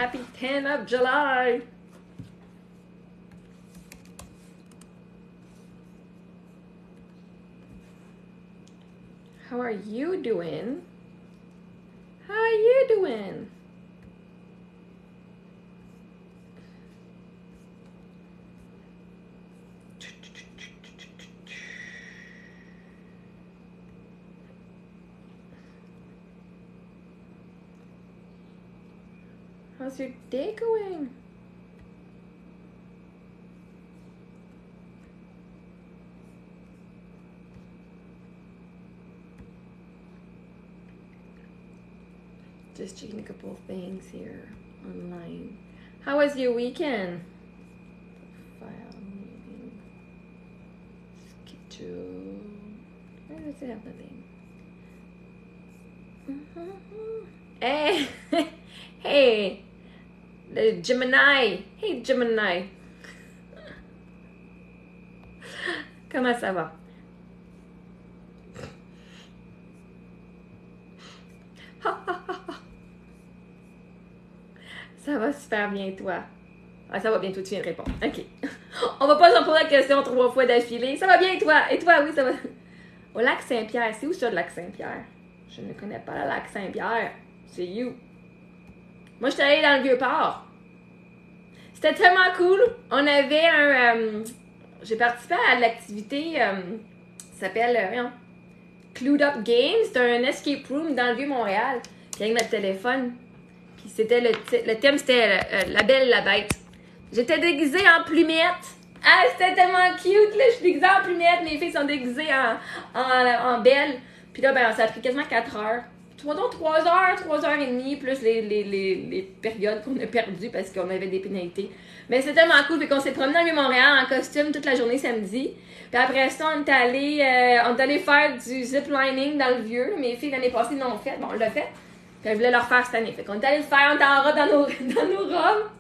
Happy 10th of July. How are you doing? How are you doing? How's your day going? Just checking a couple of things here online. How was your weekend? File meeting. Schedule. Why does it have nothing? Hey! Hey! The Gemini! Hey Gemini! Comment ça va? Ça va super bien, toi. Ah, ça va bien, toi, tu viens de répondre. OK. On va pas s'en poser la question 3 fois d'affilée. Ça va bien, toi? Et toi, oui, ça va. Au lac Saint-Pierre. C'est où ça, le lac Saint-Pierre? Je ne connais pas le lac Saint-Pierre. C'est où? Moi, je suis allée dans le Vieux-Port. C'était tellement cool. On avait un... j'ai participé à l'activité... ça s'appelle... Clued Up Games. C'était un escape room dans le Vieux-Montréal. Puis avec notre téléphone. Puis c'était le thème, c'était La Belle et la Bête. J'étais déguisée en plumette. Ah, c'était tellement cute, là. Je suis déguisée en plumette. Mes filles sont déguisées en belle. Puis là, ben, ça a pris quasiment 4 heures. 3 heures, 3 heures et demie, plus les périodes qu'on a perdues parce qu'on avait des pénalités. Mais c'était tellement cool. Puis qu'on s'est promené dans Montréal en costume toute la journée samedi. Puis après ça, on est allé faire du ziplining dans le vieux. Mes filles, l'année passée, l'ont fait. Bon, on l'a fait. Puis elles voulaient le refaire cette année. Fait qu'on est allé le faire, on était en robe dans nos robes.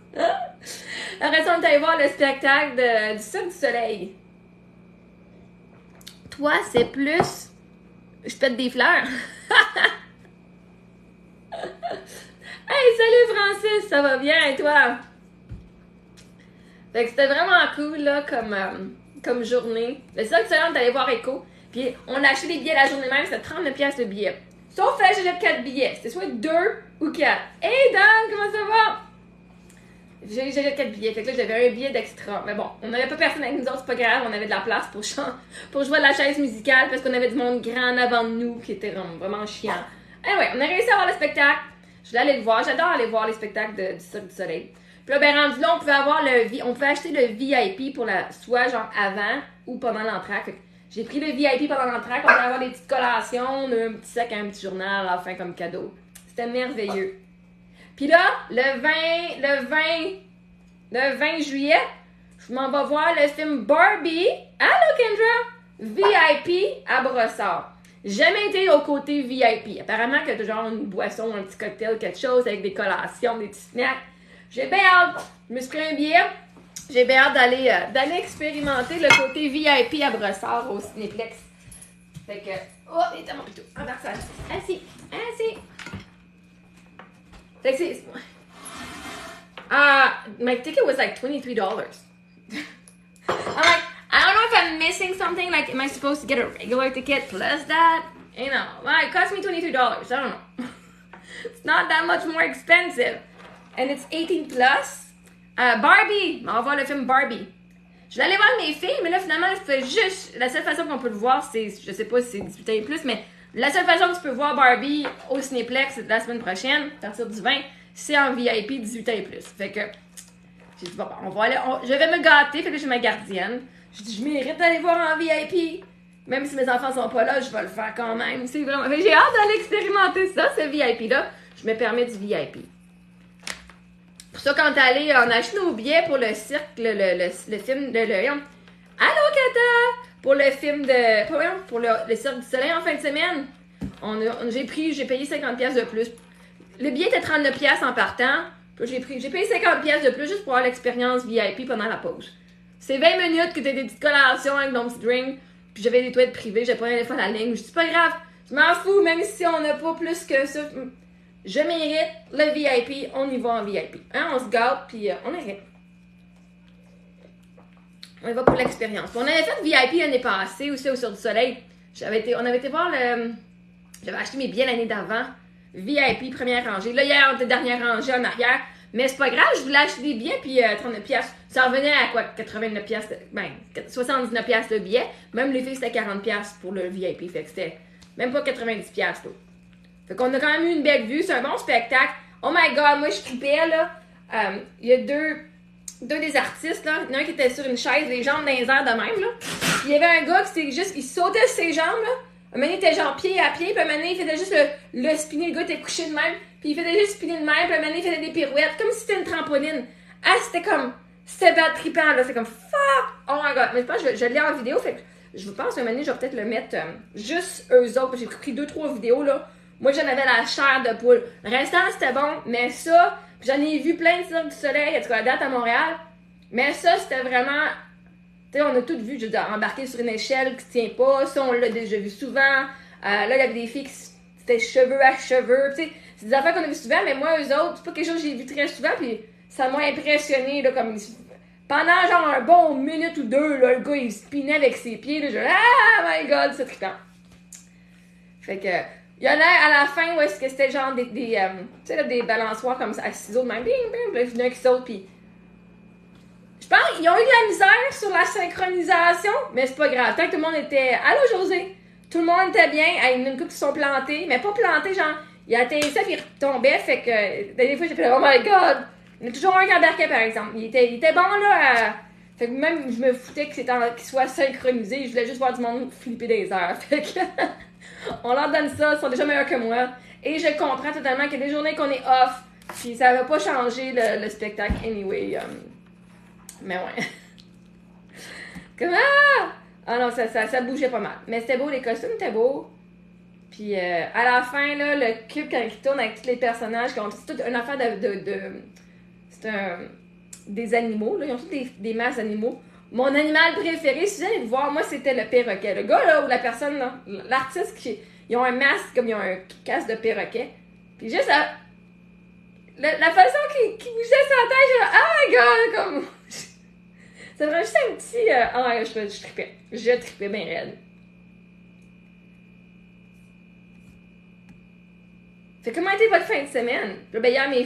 Après ça, on est allé voir le spectacle du Cirque du Soleil. Toi, c'est plus... Je pète des fleurs. Hey, salut Francis, ça va bien et toi? Fait que c'était vraiment cool, là, comme journée. Le Cirque du Soleil, on est allé voir Echo. Puis on a acheté les billets la journée même, c'était 39$ le billet. Sauf que j'achète 4 billets. C'était soit 2 ou 4. Hey Dan, comment ça va? J'achète 4 billets. Fait que là, j'avais un billet d'extra. Mais bon, on n'avait pas personne avec nous autres, c'est pas grave. On avait de la place pour jouer de la chaise musicale parce qu'on avait du monde grand en avant de nous qui était vraiment chiant. Anyway, on a réussi à voir le spectacle. Je voulais aller le voir. J'adore aller voir les spectacles du Cirque du Soleil. Puis là, ben rendu là, on pouvait acheter le VIP pour soit genre avant ou pendant l'entracte. J'ai pris le VIP pendant l'entracte, on allait avoir des petites collations, on a eu un petit sac, un petit journal à la fin comme cadeau. C'était merveilleux. Puis là, le 20 juillet, je m'en vais voir le film Barbie. Allô Kendra? VIP à Brossard. Jamais été au côté VIP. Apparemment que t'as genre une boisson, un petit cocktail, quelque chose avec des collations, des petits snacks. J'ai bien hâte. Je me suis pris un billet. J'ai bien hâte d'aller expérimenter le côté VIP à Brossard au Cinéplex. Fait que... Oh, il est mon plutôt. Embarque ça. Assis. Fait que c'est... My ticket was like $23. I'm like, I don't know if I'm missing something. Like, am I supposed to get a regular ticket plus that? You know, well, it cost me $23. I don't know. It's not that much more expensive. And it's 18 plus. Barbie! On va voir le film Barbie. Je vais aller voir mes filles, mais là, finalement, la seule façon qu'on peut le voir, c'est, je sais pas si c'est 18 ans et plus, mais la seule façon que tu peux voir Barbie au Cinéplex la semaine prochaine, à partir du 20, c'est en VIP 18 ans et plus. Fait que, j'ai dit, bon, on va aller, je vais me gâter, fait que j'ai ma gardienne. J'ai dit, je mérite d'aller voir en VIP. Même si mes enfants sont pas là, je vais le faire quand même. C'est vraiment, j'ai hâte d'aller expérimenter ça, ce VIP-là. Je me permets du VIP. Pour ça, quand on a acheté nos billets pour le cirque, le film de Allô, Kata! Pour le film pour le Cirque du Soleil en fin de semaine, j'ai payé 50$ de plus. Le billet était 39$ en partant. J'ai payé 50$ de plus juste pour avoir l'expérience VIP pendant la pause. C'est 20 minutes que t'as des petites collations avec ton petit drink, puis j'avais des toilettes privées, j'ai pas aller faire la ligne. Je dis, c'est pas grave, je m'en fous, même si on n'a pas plus que ça. Je mérite le VIP, on y va en VIP. Hein, on se gâte, puis on arrête. On y va pour l'expérience. On avait fait VIP l'année passée aussi au Sur du Soleil. On avait été voir le... J'avais acheté mes billets l'année d'avant. VIP, première rangée. Là, hier, on était dernière rangée en arrière. Mais c'est pas grave, je voulais acheter des billets, puis 39$. Ça revenait à quoi? 89$, ben, 79$ le billet. Même les filles, c'était 40$ pour le VIP. Fait que c'était même pas 90$, là. Fait qu'on a quand même eu une belle vue. C'est un bon spectacle. Oh my God, moi, je tripais, là. Il y a deux des artistes, là. Il y en a un qui était sur une chaise, les jambes dans les airs de même, là. Puis il y avait un gars qui c'était juste, il sautait sur ses jambes, là. Un moment, il était genre pied à pied, puis un moment, il faisait juste le spinner. Le gars était couché de même, puis il faisait juste spinner de même, puis un moment, il faisait des pirouettes, comme si c'était une trampoline. Ah, c'était bad trippant, là. C'est comme, fuck! Oh my God! Mais je pense que je l'ai en vidéo, fait que je pense qu'un moment donné, je vais peut-être le mettre juste eux autres. J'ai pris 2-3 vidéos, là. Moi, j'en avais la chair de poule. Le restant, c'était bon, mais ça, j'en ai vu plein de Cirque du Soleil, en tout cas, à date à Montréal. Mais ça, c'était vraiment... Tu sais, on a tout vu, je veux dire, embarquer sur une échelle qui tient pas. Ça, on l'a déjà vu souvent. Là, il y avait des filles qui c'était cheveux à cheveux. Tu sais, c'est des affaires qu'on a vu souvent, mais moi, eux autres, c'est pas quelque chose que j'ai vu très souvent, puis ça m'a impressionné, là, comme... Pendant, genre, un bon minute ou deux, là, le gars, il spinait avec ses pieds, là, je... Ah, my God, c'est trippant. Fait que... Il y en a à la fin où est-ce que c'était genre tu sais, là, des balançoires comme ça, à ciseaux de même, bing, bing, bing, il y en a qui sautent, puis... Je pense qu'ils ont eu de la misère sur la synchronisation, mais c'est pas grave. Tant que tout le monde était... Allô, José? Tout le monde était bien. Il y en a une couple qui sont plantés, mais pas plantés, genre... Il atterrissait puis il retombait, fait que... Des fois, j'ai fait « Oh my God! » Il y en a toujours un qui embarquait, par exemple. Il était bon, là, Fait que même, je me foutais qu'il soit synchronisé. Je voulais juste voir du monde flipper des airs. Fait que... On leur donne ça, ils sont déjà meilleurs que moi. Et je comprends totalement qu'il y a des journées qu'on est off, puis ça va pas changer le spectacle anyway. Mais ouais. Comment? Ah non, ça bougeait pas mal. Mais c'était beau, les costumes étaient beaux. Puis à la fin, là, le cube, quand il tourne avec tous les personnages, c'est toute une affaire c'est des animaux, là. Ils ont tous des masses d'animaux. Mon animal préféré, si vous allez le voir, moi, c'était le perroquet. Le gars, là, ou la personne, là, l'artiste, ils ont un masque, comme ils ont un casque de perroquet. Puis juste la façon qu'il bougeait sa tête, je oh my God, comme... Ça devrait juste un petit... je trippais. Je trippais bien raide. Fait comment était votre fin de semaine? Là, ben, hier, mes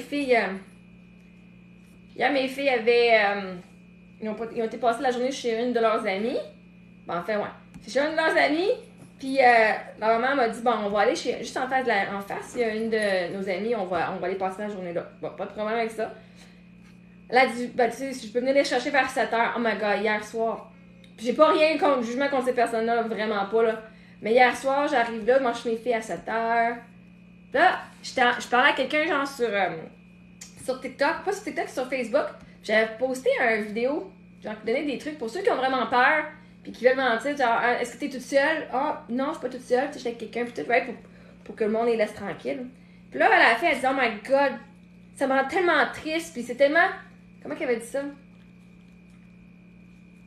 filles avaient... Ils ont été passer la journée chez une de leurs amies. Bon, en fait, ouais. Chez une de leurs amies. Puis, la maman m'a dit, bon, on va aller juste en face, il y a une de nos amies, on va aller passer la journée là. Bon, pas de problème avec ça. Elle a dit, ben, tu sais, si je peux venir les chercher vers 7h. Oh my God, hier soir. Puis, j'ai pas rien contre jugement contre ces personnes-là, vraiment pas, là. Mais hier soir, j'arrive là, je mange mes filles à 7h. Là, je parlais à quelqu'un, genre, sur TikTok, pas sur TikTok, sur Facebook. J'avais posté une vidéo, genre, qui donnait des trucs pour ceux qui ont vraiment peur, puis qui veulent mentir, genre, est-ce que t'es toute seule? Ah, non, je suis pas toute seule, tu sais, je suis avec quelqu'un, puis tout, right, pour que le monde les laisse tranquilles. Puis là, elle dit, oh my God, ça me rend tellement triste, puis c'est tellement, comment qu'elle avait dit ça?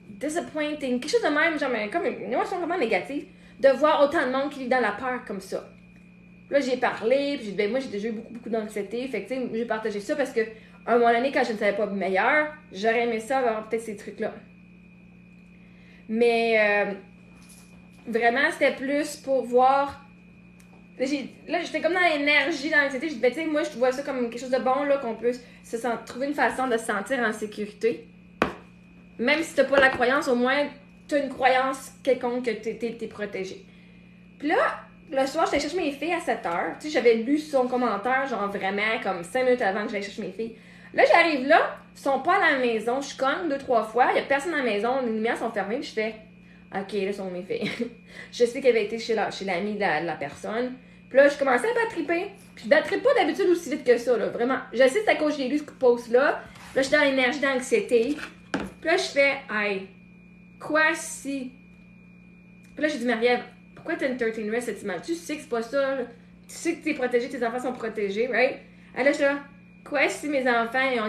Disappointing, quelque chose de même, genre, comme une émotion vraiment négative, de voir autant de monde qui vit dans la peur comme ça. Puis là, j'ai parlé, puis j'ai dit, ben moi, j'ai déjà eu beaucoup d'anxiété, fait que, tu sais, j'ai partagé ça parce que, à un moment donné, quand je ne savais pas meilleur, j'aurais aimé ça avoir peut-être ces trucs-là. Mais vraiment, c'était plus pour voir... Là, j'étais comme dans l'énergie, dans l'anxiété. J'ai dit, ben, tu sais, moi, je vois ça comme quelque chose de bon, là, qu'on peut trouver une façon de se sentir en sécurité. Même si t'as pas la croyance, au moins, t'as une croyance quelconque que t'es protégé. Puis là, le soir, j'étais chercher mes filles à 7h. Tu sais, j'avais lu son commentaire, genre vraiment, comme 5 minutes avant que j'aille chercher mes filles. Là, j'arrive là, ils sont pas à la maison, je cogne 2-3 fois, il y a personne à la maison, les lumières sont fermées, puis je fais OK, là sont mes filles. Je sais qu'elle avait été chez l'amie de la personne. Puis là, je commençais à bad tripper. Puis je bad trippe pas d'habitude aussi vite que ça, là, vraiment. Je sais que c'est à cause que j'ai lu ce post-là. Puis là, j'étais dans l'énergie d'anxiété. Puis là, je fais hey, quoi si. Puis là, j'ai dit Marie-Ève, pourquoi t'as une 13 rest cette semaine? Tu sais que c'est pas ça, là. Tu sais que t'es protégée, tes enfants sont protégés, right? Et là, j'étais là. Quoi si mes enfants, ils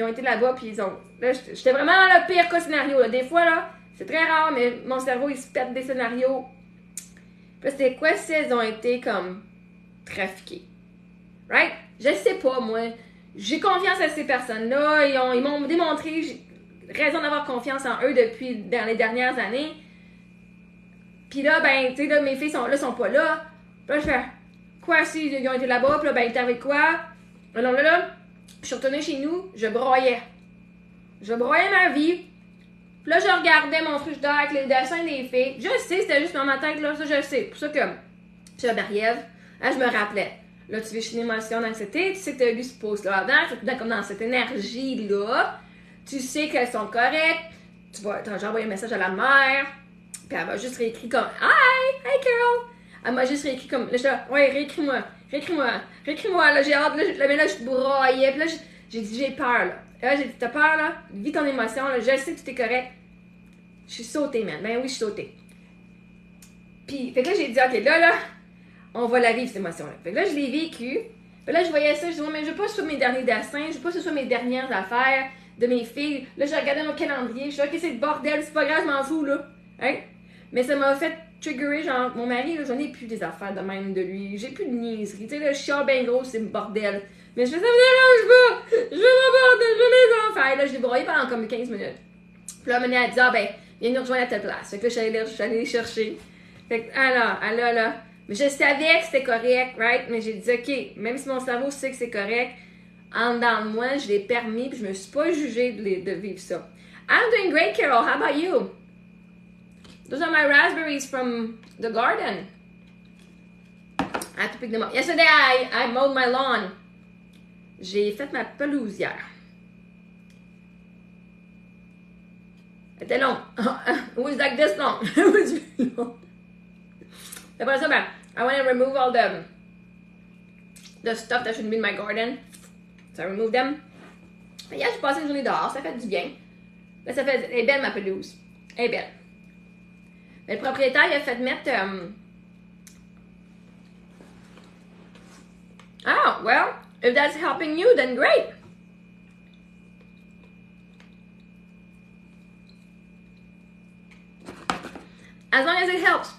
ont été là-bas, puis ils ont... Là, j'étais vraiment dans le pire cas scénario, là. Des fois, là, c'est très rare, mais mon cerveau, il se pète des scénarios. Puis là, c'était quoi si elles ont été, comme, trafiquées? right? Je sais pas, moi. J'ai confiance à ces personnes-là. Ils m'ont démontré raison d'avoir confiance en eux dans les dernières années. Puis là, ben, tu sais, là, mes filles sont pas là. Puis là, je fais, quoi, si ils ont été là-bas? Puis là, ben, il t'arrive quoi? Alors là, je suis retournée chez nous, je broyais. Je broyais ma vie. Puis là, je regardais mon frigidaire avec les dessins des filles. Je sais, c'était juste dans ma tête, là, ça, je sais. Pour ça que, puis là, Marie-Ève, je me rappelais. Là, tu vis une émotion d'anxiété, tu sais que tu as lu ce post-là avant, comme dans cette énergie-là, tu sais qu'elles sont correctes. J'ai envoyé un message à la mère, puis elle m'a juste réécrit comme Hi Carol! Elle m'a juste réécrit comme, là, je là, ouais, réécris-moi. Là, j'ai hâte, mais là, je broyais, puis là, j'ai dit, j'ai peur, là. Là, j'ai dit, t'as peur, là? Vis ton émotion, là, je sais que tout est correct. Je suis sautée, man. Ben oui, je suis sautée. Puis, fait que là, j'ai dit, ok, là, on va la vivre, cette émotion-là. Fait que là, je l'ai vécue. Puis là, je voyais ça, je dis, ouais, mais je veux pas que ce soit mes derniers dessins, je veux pas que ce soit mes dernières affaires de mes filles. Là, j'ai regardé mon calendrier, je suis ok, c'est le bordel, c'est pas grave, je m'en fous, là. Hein? Mais ça m'a fait triggerer, genre, mon mari, là, j'en ai plus des affaires de même de lui. J'ai plus de niaiseries. Tu sais, le chiant ben gros, c'est le bordel. Mais je fais, ça me dérange pas! Je veux mon bordel, je veux mes affaires. Là, je l'ai broyé pendant comme 15 minutes. Puis là, elle a dit, ah ben, viens nous rejoindre à telle place. Fait que là, je suis allée les chercher. Fait que, là. Mais je savais que c'était correct, right? Mais j'ai dit, ok, même si mon cerveau sait que c'est correct, en dedans de moi, je l'ai permis, puis je me suis pas jugée de vivre ça. I'm doing great, Carol. How about you? Those are my raspberries from the garden. I have to pick them up. Yesterday, I mowed my lawn. J'ai fait ma pelouse hier. C'était long. It was like this long. It was really long. Après ça, ben, I want to remove all the stuff that shouldn't be in my garden. So I remove them. Hier, j'ai passé une journée dehors. Ça fait du bien. Là, elle est belle, ma pelouse. Elle est belle. Mais le propriétaire, il a fait mettre... Oh, well, if that's helping you, then great. As long as it helps.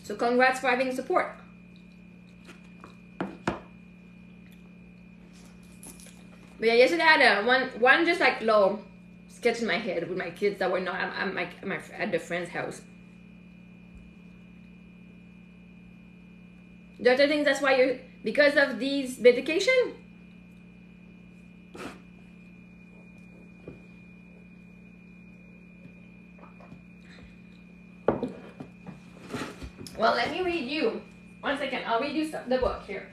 So congrats for having support. But yeah, yesterday I had one just like little sketch in my head with my kids that were not at the friend's house. The other thing, that's why because of these medication. Well, let me read you. 1 second, I'll read you the book here.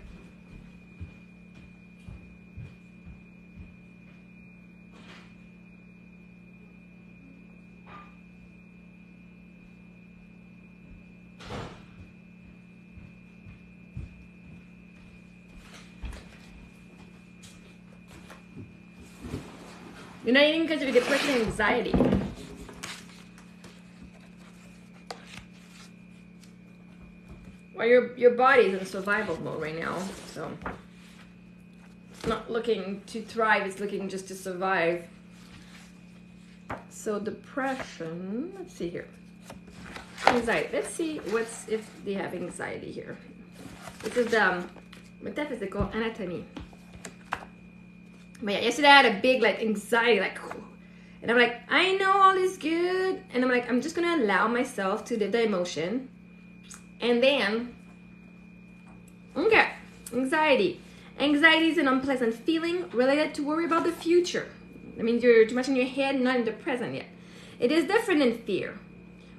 You're not eating because of depression and anxiety. Well, your body is in survival mode right now, so it's not looking to thrive, it's looking just to survive. So depression, let's see here. Anxiety, let's see if they have anxiety here. This is the metaphysical anatomy. But yeah, yesterday I had a big like anxiety, like, and I'm like, I know all is good, and I'm like, I'm just gonna allow myself to live the emotion. And then, okay, anxiety. Anxiety is an unpleasant feeling related to worry about the future. That means you're too much in your head, not in the present yet. It is different than fear,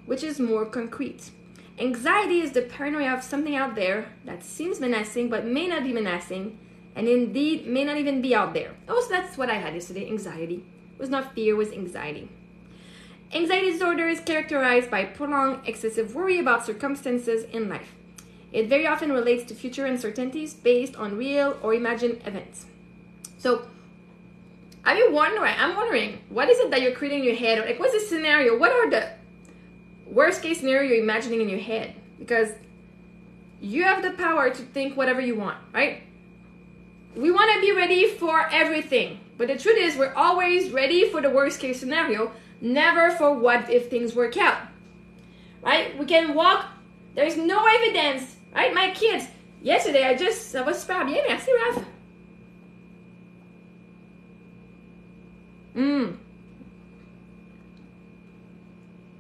which is more concrete. Anxiety is the paranoia of something out there that seems menacing but may not be menacing, and indeed may not even be out there. Oh, so that's what I had yesterday, anxiety. It was not fear, it was anxiety. Anxiety disorder is characterized by prolonged excessive worry about circumstances in life. It very often relates to future uncertainties based on real or imagined events. So, I'm wondering, what is it that you're creating in your head? Like, what's the scenario? What are the worst case scenario you're imagining in your head? Because you have the power to think whatever you want, right? We want to be ready for everything. But the truth is, we're always ready for the worst case scenario, never for what if things work out. Right? We can walk, there's no evidence, Right, my kids. Yesterday, I was super bien, merci, Raph.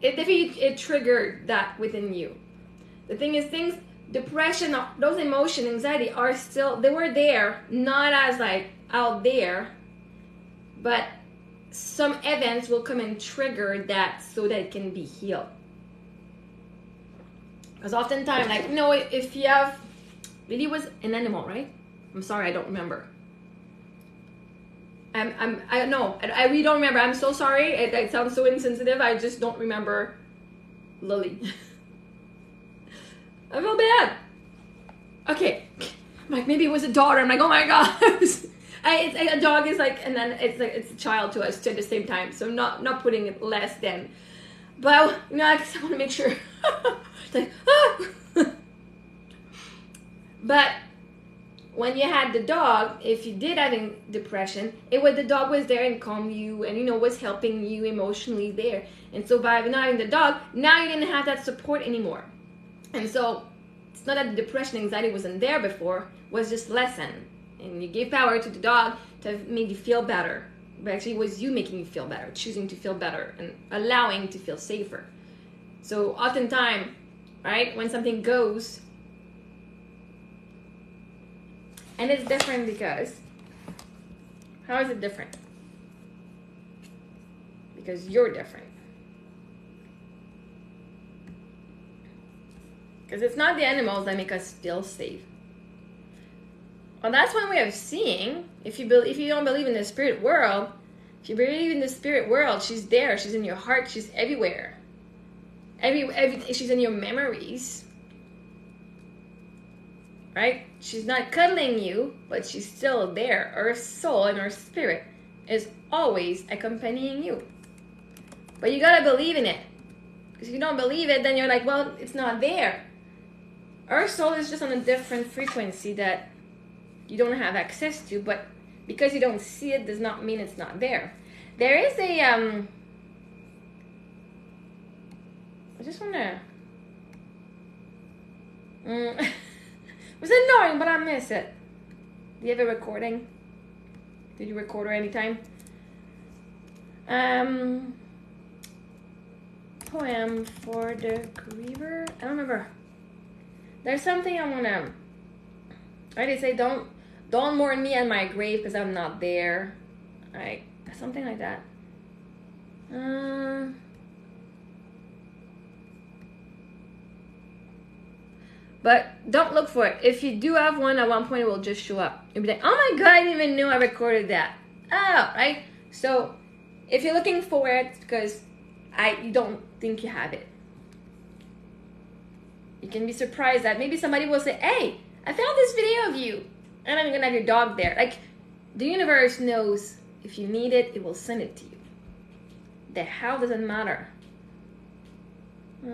It triggered that within you. The thing is, depression, those emotions, anxiety are still, they were there, not as like out there, but some events will come and trigger that so that it can be healed. Because oftentimes, like, you know, if you have, really was an animal, right? I'm sorry, I don't remember. I know, I really don't remember. I'm so sorry. It sounds so insensitive. I just don't remember Lily. I feel bad. Okay, I'm like, maybe it was a daughter. I'm like, oh my god. A dog is like, and then it's a child to us too at the same time. So not putting it less than, but you know, I just want to make sure. It's like, ah. But when you had the dog, if you did having depression, the dog was there and calm you, and you know, was helping you emotionally there. And so by not having the dog, now you didn't have that support anymore. And so it's not that the depression, anxiety wasn't there before, was just lessened. And you gave power to the dog to make you feel better. But actually it was you making you feel better, choosing to feel better and allowing to feel safer. So oftentimes, right, when something goes, and it's different because, how is it different? Because you're different. Because it's not the animals that make us feel safe. Well, that's one way of seeing. If you don't believe in the spirit world, if you believe in the spirit world, she's there. She's in your heart. She's everywhere. She's in your memories. Right? She's not cuddling you, but she's still there. Her soul and her spirit is always accompanying you. But you gotta believe in it. Because if you don't believe it, then you're like, well, it's not there. Our soul is just on a different frequency that you don't have access to, but because you don't see it does not mean it's not there. There is a, I just want to, it was annoying, but I miss it. Do you have a recording? Did you record her anytime? Poem for the griever? I don't remember. There's something I want to, right? They say, don't mourn me at my grave because I'm not there. Right? Something like that. But don't look for it. If you do have one, at one point it will just show up. You'll be like, oh my god, I didn't even know I recorded that. Oh, right? So if you're looking for it, it's because you don't think you have it. You can be surprised that maybe somebody will say, hey, I found this video of you. And I'm going to have your dog there. Like, the universe knows if you need it, it will send it to you. The how doesn't matter. I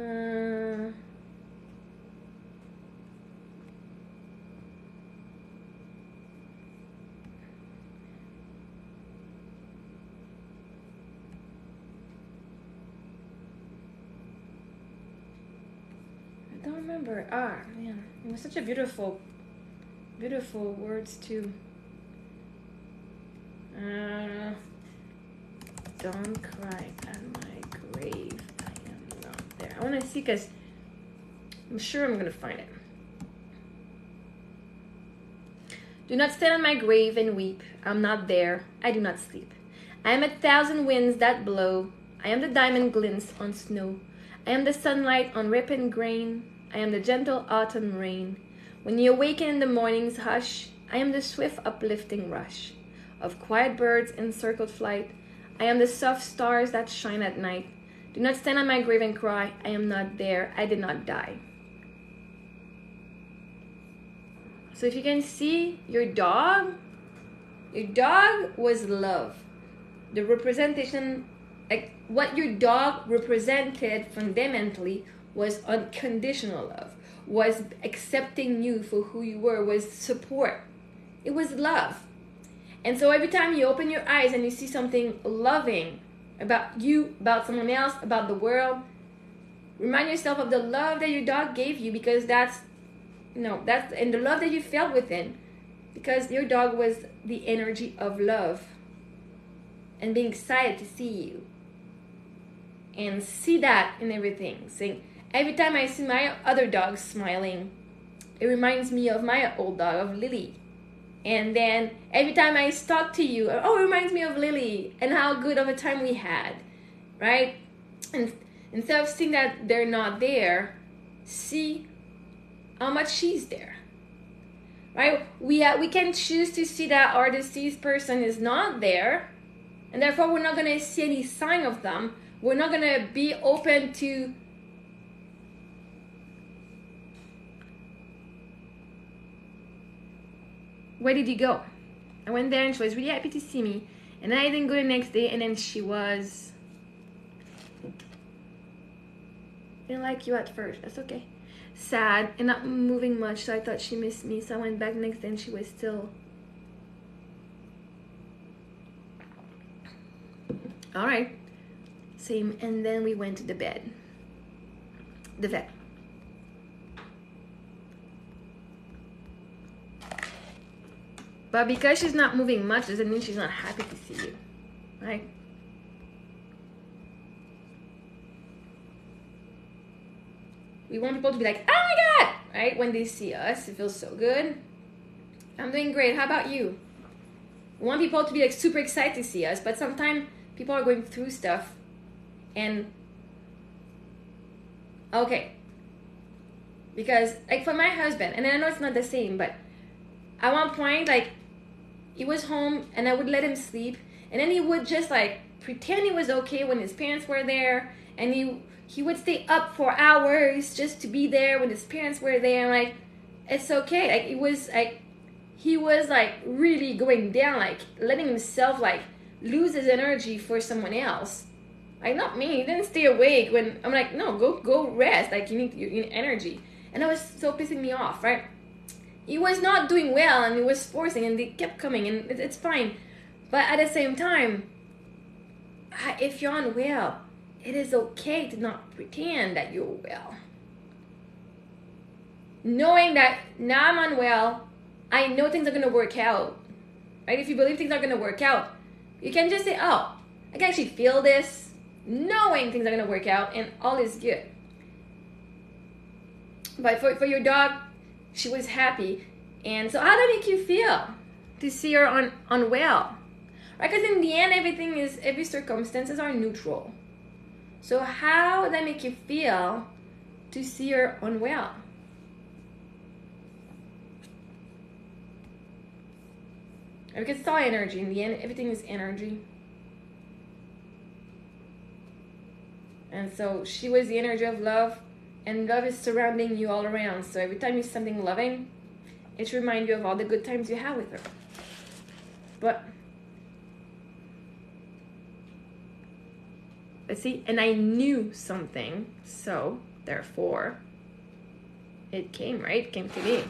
don't remember. Man. It was such a beautiful words too. Don't cry at my grave. I am not there. I want to see because I'm sure I'm going to find it. Do not stand on my grave and weep. I'm not there. I do not sleep. I am 1,000 winds that blow. I am the diamond glints on snow. I am the sunlight on ripened grain. I am the gentle autumn rain. When you awaken in the morning's hush, I am the swift uplifting rush of quiet birds in circled flight. I am the soft stars that shine at night. Do not stand on my grave and cry. I am not there. I did not die. So if you can see your dog was love. The representation, like what your dog represented fundamentally was unconditional love, was accepting you for who you were, was support. It was love. And so every time you open your eyes and you see something loving about you, about someone else, about the world, remind yourself of the love that your dog gave you, because that's No, that's, and the love that you felt within, because your dog was the energy of love and being excited to see you and see that in everything. Saying, every time I see my other dog smiling, it reminds me of my old dog, of Lily. And then every time I talk to you, oh, it reminds me of Lily and how good of a time we had, right? And instead of seeing that they're not there, see how much she's there, right? We can choose to see that our deceased person is not there, and therefore we're not going to see any sign of them. We're not going to be open to where did you go? I went there and she was really happy to see me, and then I didn't go the next day, and then she was, didn't like you at first. That's okay. Sad and not moving much, so I thought she missed me, so I went back next day and she was still all right. Same. And then we went to the vet. But because she's not moving much doesn't mean she's not happy to see you, right? We want people to be like, oh my God, right? When they see us, it feels so good. I'm doing great. How about you? We want people to be like super excited to see us, but sometimes people are going through stuff and okay. Because like for my husband, and I know it's not the same, but at one point, like, he was home and I would let him sleep, and then he would just like pretend he was okay when his parents were there, and he would stay up for hours just to be there when his parents were there. Like, it's okay. Like, it was like he was like really going down, like letting himself like lose his energy for someone else. Like, not me. He didn't stay awake when I'm like, no, go rest. Like, you need energy. And that was so pissing me off, right? He was not doing well and he was forcing, and they kept coming, and it's fine. But at the same time, if you're unwell, it is okay to not pretend that you're well. Knowing that now I'm unwell, I know things are going to work out. Right? If you believe things are going to work out, you can just say, oh, I can actually feel this, knowing things are going to work out and all is good. But for your dog, she was happy. And so how did that make you feel to see her unwell? Right? Because in the end, every circumstances are neutral. So how did that make you feel to see her unwell? Because it's all energy. In the end, everything is energy. And so she was the energy of love, and love is surrounding you all around. So every time you see something loving, it reminds you of all the good times you had with her. But see, and I knew something, so therefore it came, right? It came to me.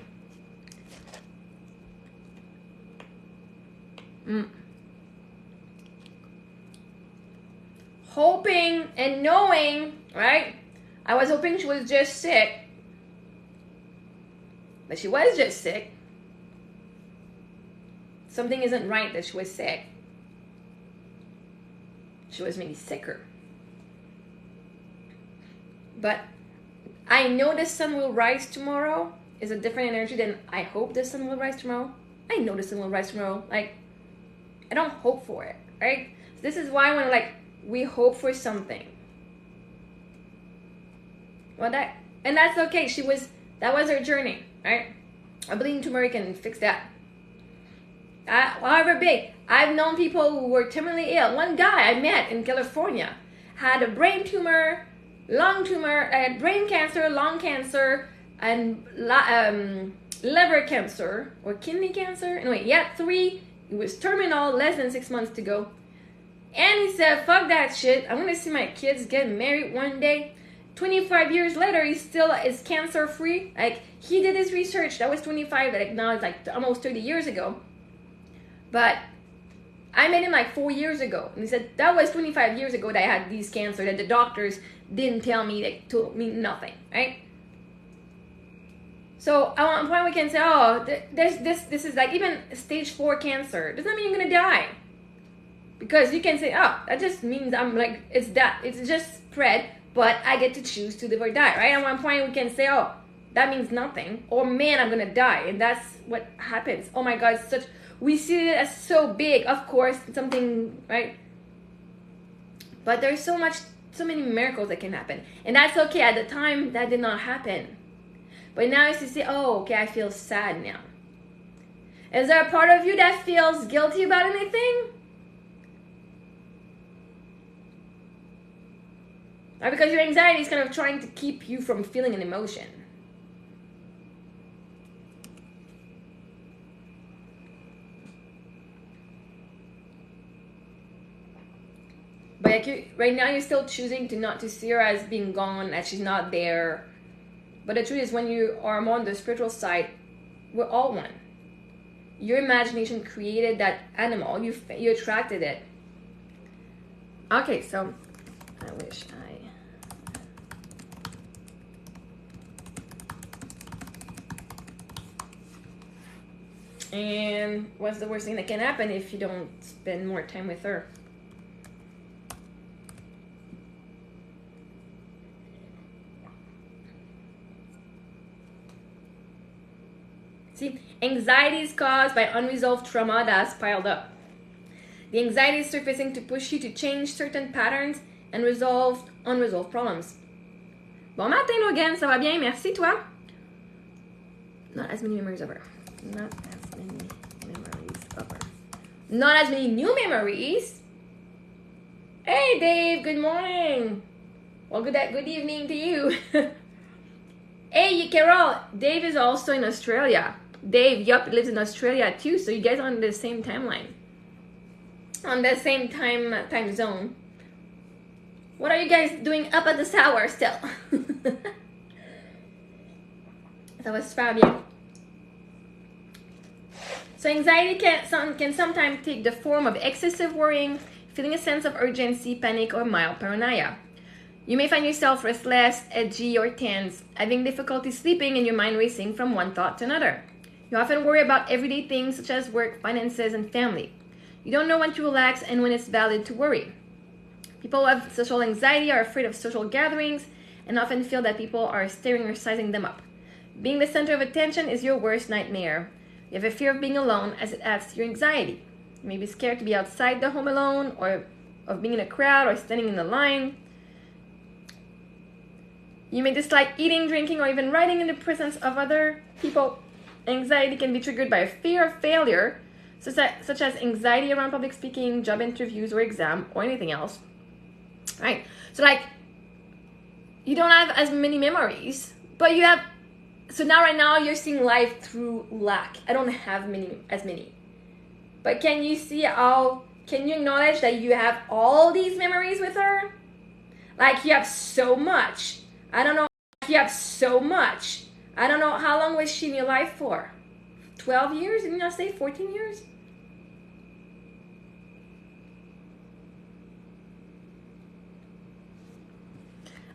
Hoping and knowing, right? I was hoping she was just sick. But she was just sick. Something isn't right that she was sick. She was maybe sicker. But I know the sun will rise tomorrow is a different energy than I hope the sun will rise tomorrow. I know the sun will rise tomorrow. Like, I don't hope for it, right? So this is why when we hope for something. Well, that's okay. That was her journey, right? I believe tomorrow can fix that. However big, I've known people who were terminally ill. One guy I met in California had a brain tumor, lung tumor, brain cancer, lung cancer, and liver cancer or kidney cancer. Anyway, he had 3. He was terminal, less than 6 months to go. And he said, fuck that shit. I'm going to see my kids get married one day. 25 years later, he still is cancer free. Like, he did his research. That was 25. Like, now it's like almost 30 years ago. But I met him like 4 years ago. And he said, that was 25 years ago that I had these cancer that the doctors didn't tell me. They told me nothing, right? So at one point we can say, oh, this is like even stage 4 cancer. Doesn't mean you're gonna die. Because you can say, oh, that just means I'm like, it's just spread, but I get to choose to live or die, right? At one point we can say, oh, that means nothing. Or man, I'm gonna die. And that's what happens. Oh my God, we see it as so big, of course, something, right? But there's so many miracles that can happen. And that's okay. At the time, that did not happen. But now you say, oh, okay, I feel sad now. Is there a part of you that feels guilty about anything? Right, because your anxiety is kind of trying to keep you from feeling an emotion. But like right now you're still choosing not to see her as being gone, that she's not there. But the truth is, when you are more on the spiritual side, we're all one. Your imagination created that animal. You attracted it. Okay, so I wish And what's the worst thing that can happen if you don't spend more time with her? See, anxiety is caused by unresolved trauma that has piled up. The anxiety is surfacing to push you to change certain patterns and resolve unresolved problems. Bon matin, Logan, ça va bien? Merci, toi? Not as many memories of her. Not as many memories of her. Not as many new memories? Hey, Dave, good morning. Well, good evening to you. Hey, Carol, Dave is also in Australia. Dave, yup, lives in Australia too, so you guys are on the same timeline. On the same time zone. What are you guys doing up at this hour still? Ça va super bien. So anxiety can sometimes take the form of excessive worrying, feeling a sense of urgency, panic, or mild paranoia. You may find yourself restless, edgy, or tense, having difficulty sleeping and your mind racing from one thought to another. You often worry about everyday things such as work, finances, and family. You don't know when to relax and when it's valid to worry. People who have social anxiety are afraid of social gatherings and often feel that people are staring or sizing them up. Being the center of attention is your worst nightmare. You have a fear of being alone as it adds to your anxiety. You may be scared to be outside the home alone, or of being in a crowd or standing in a line. You may dislike eating, drinking, or even writing in the presence of other people. Anxiety can be triggered by a fear of failure, such as anxiety around public speaking, job interviews, or exam, or anything else. Right? So like, you don't have as many memories, but you have. So now, right now, you're seeing life through lack. I don't have as many. But can you see can you acknowledge that you have all these memories with her? Like, you have so much. I don't know. You have so much. I don't know. How long was she in your life for? 12 years? Didn't I say 14 years?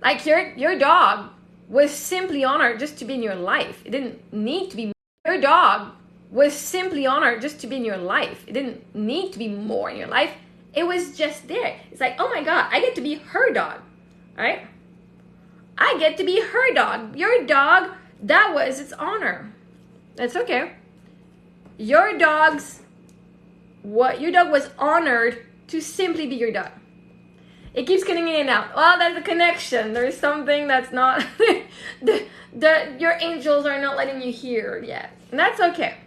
Like, your dog was simply honored just to be in your life. It didn't need to be. Your dog was simply honored just to be in your life. It didn't need to be more in your life. It was just there. It's like, oh my God, I get to be her dog. All right? I get to be her dog. Your dog, that was its honor. That's okay. Your dog was honored to simply be your dog. It keeps getting in and out. Well, there's a connection. There's something that's not, your angels are not letting you hear yet. And that's okay.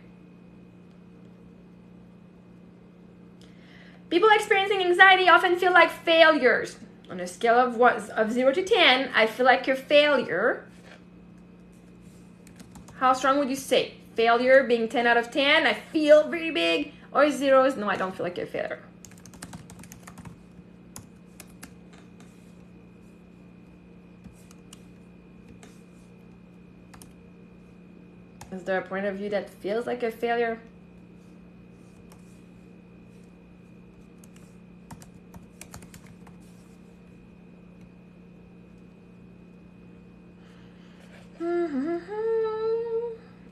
People experiencing anxiety often feel like failures. On a scale of 0 to 10, I feel like a failure. How strong would you say? Failure being 10 out of 10, I feel very big. Or 0 is, no, I don't feel like a failure. Is there a point of view that feels like a failure?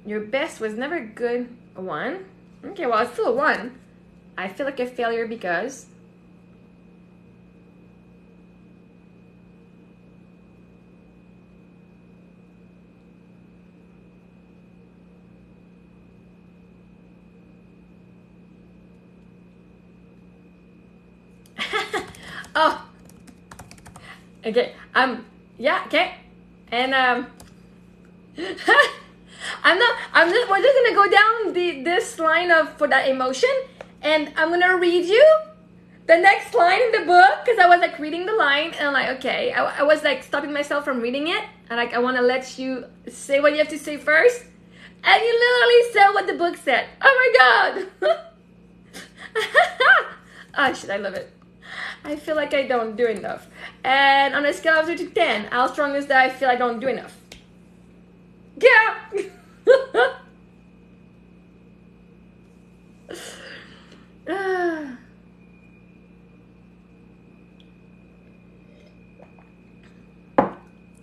Your best was never good. A 1? Okay, well, it's still a 1. I feel like a failure because... Oh, okay. Yeah, okay. And we're just gonna go down this line for that emotion, and I'm gonna read you the next line in the book because I was like reading the line and I'm like, okay, I was like stopping myself from reading it, and like I want to let you say what you have to say first, and you literally said what the book said. Oh my god! Oh shit, I love it. I feel like I don't do enough. And on a scale of 0 to 10, how strong is that I feel I don't do enough? Yeah!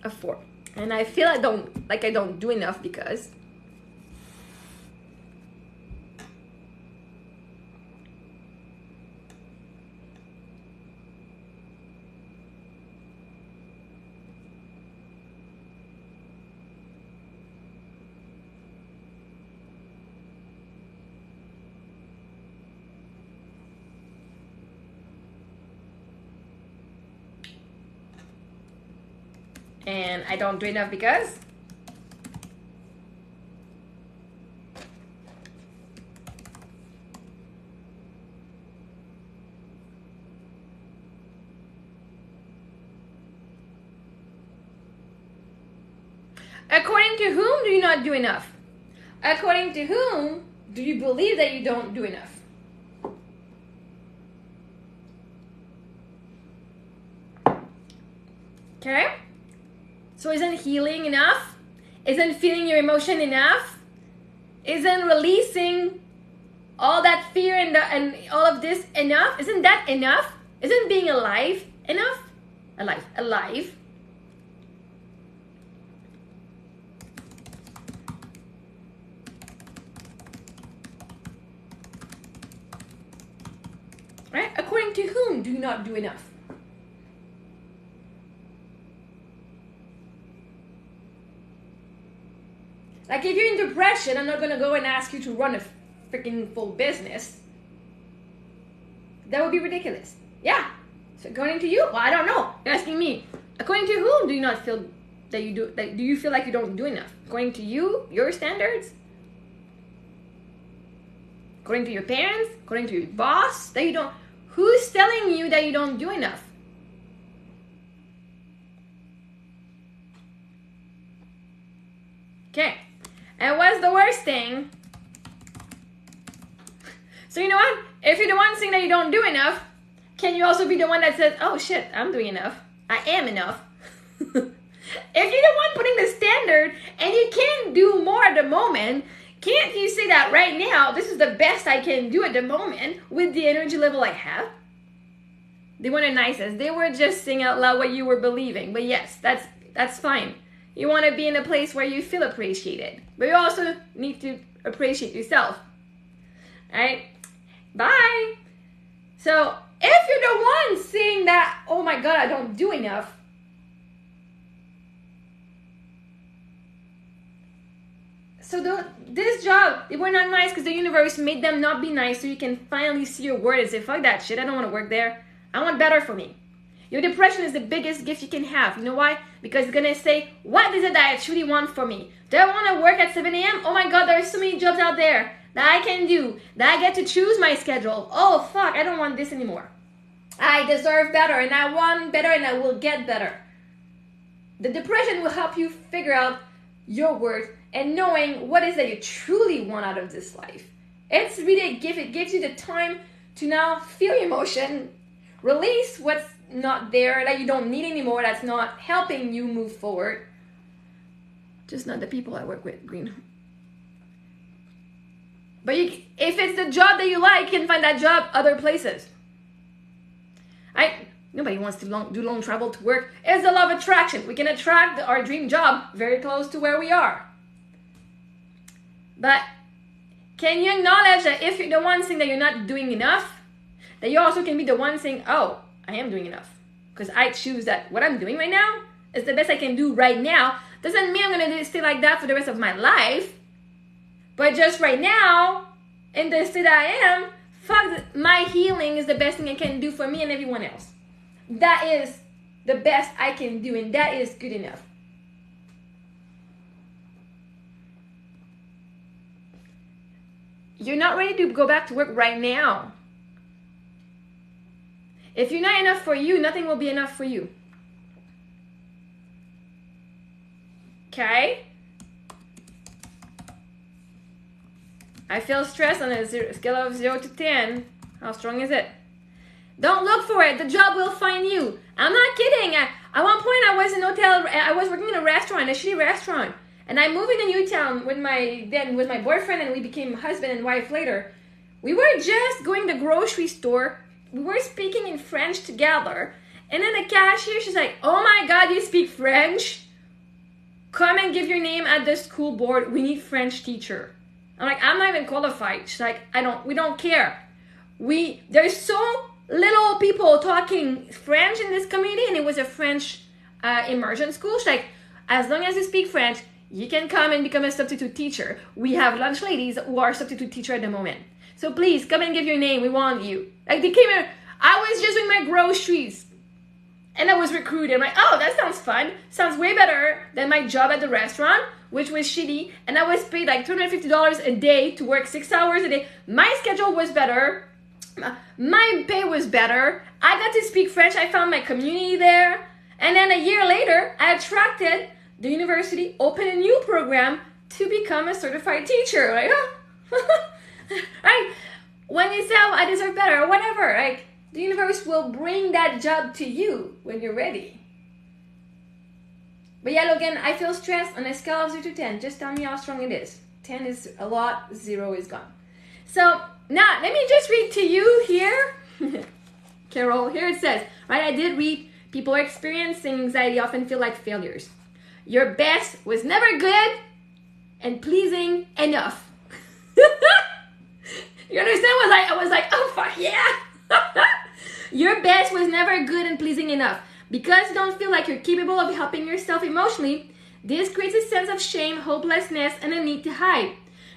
A 4. And I feel I don't do enough because... And I don't do enough because... According to whom do you not do enough? According to whom do you believe that you don't do enough? Okay? So isn't healing enough? Isn't feeling your emotion enough? Isn't releasing all that fear and all of this enough? Isn't that enough? Isn't being alive enough? Alive. Right? According to whom do you not do enough? Like if you're in depression, I'm not gonna go and ask you to run a freaking full business. That would be ridiculous. Yeah. So according to you, well, I don't know. You're asking me. According to whom do you not feel that you do? Like, do you feel like you don't do enough? According to you, your standards. According to your parents. According to your boss, that you don't. Who's telling you that you don't do enough? Okay. And what's the worst thing? So you know what? If you're the one saying that you don't do enough, can you also be the one that says, oh shit, I'm doing enough. I am enough. If you're the one putting the standard and you can't do more at the moment, can't you say that right now, this is the best I can do at the moment with the energy level I have? They weren't the nicest. They were just saying out loud what you were believing. But yes, that's fine. You want to be in a place where you feel appreciated. But you also need to appreciate yourself. Alright? Bye! So, if you're the one saying that, oh my god, I don't do enough, so this job, they were not nice because the universe made them not be nice so you can finally see your word and say, fuck that shit, I don't want to work there. I want better for me. Your depression is the biggest gift you can have. You know why? Because it's going to say, what is it that I truly want for me? Do I want to work at 7 a.m.? Oh my god, there are so many jobs out there that I can do, that I get to choose my schedule. Oh fuck, I don't want this anymore. I deserve better, and I want better, and I will get better. The depression will help you figure out your worth and knowing what is that you truly want out of this life. It's really a gift. It gives you the time to now feel emotion, release what's not there, that you don't need anymore, that's not helping you move forward. Just not the people I work with, Green. But if it's the job that you like, you can find that job other places. Nobody wants to do long travel to work. It's the law of attraction. We can attract our dream job very close to where we are. But can you acknowledge that if you're the one saying that you're not doing enough, that you also can be the one saying, oh, I am doing enough. Because I choose that what I'm doing right now is the best I can do right now. Doesn't mean I'm going to stay like that for the rest of my life. But just right now, in the state I am, my healing is the best thing I can do for me and everyone else. That is the best I can do, and that is good enough. You're not ready to go back to work right now. If you're not enough for you, nothing will be enough for you. Okay? I feel stressed on a scale of 0 to 10. How strong is it? Don't look for it. The job will find you. I'm not kidding. At one point, I was in a hotel. I was working in a restaurant, a shitty restaurant. And I moved in a new town with my boyfriend, and we became husband and wife later. We were just going to the grocery store. We were speaking in French together. And then the cashier, she's like, oh my God, you speak French? Come and give your name at the school board. We need French teacher. I'm like, I'm not even qualified. She's like, we don't care. There's so little people talking French in this community, and it was a French immersion school. She's like, as long as you speak French, you can come and become a substitute teacher. We have lunch ladies who are substitute teacher at the moment. So please, come and give your name. We want you. Like, they came here. I was just doing my groceries. And I was recruited. I'm like, oh, that sounds fun. Sounds way better than my job at the restaurant, which was shitty. And I was paid like $250 a day to work 6 hours a day. My schedule was better. My pay was better. I got to speak French. I found my community there. And then a year later, I attracted the university, opened a new program to become a certified teacher. Like, right? When you say, oh, I deserve better or whatever, like, the universe will bring that job to you when you're ready. But yeah, Logan, I feel stressed on a scale of 0 to 10. Just tell me how strong it is. 10 is a lot, 0 is gone. So now, let me just read to you here. Carol, here it says, right, I did read, people experiencing anxiety often feel like failures. Your best was never good and pleasing enough. You understand? I was like, oh, fuck yeah. Your best was never good and pleasing enough. Because you don't feel like you're capable of helping yourself emotionally, this creates a sense of shame, hopelessness, and a need to hide.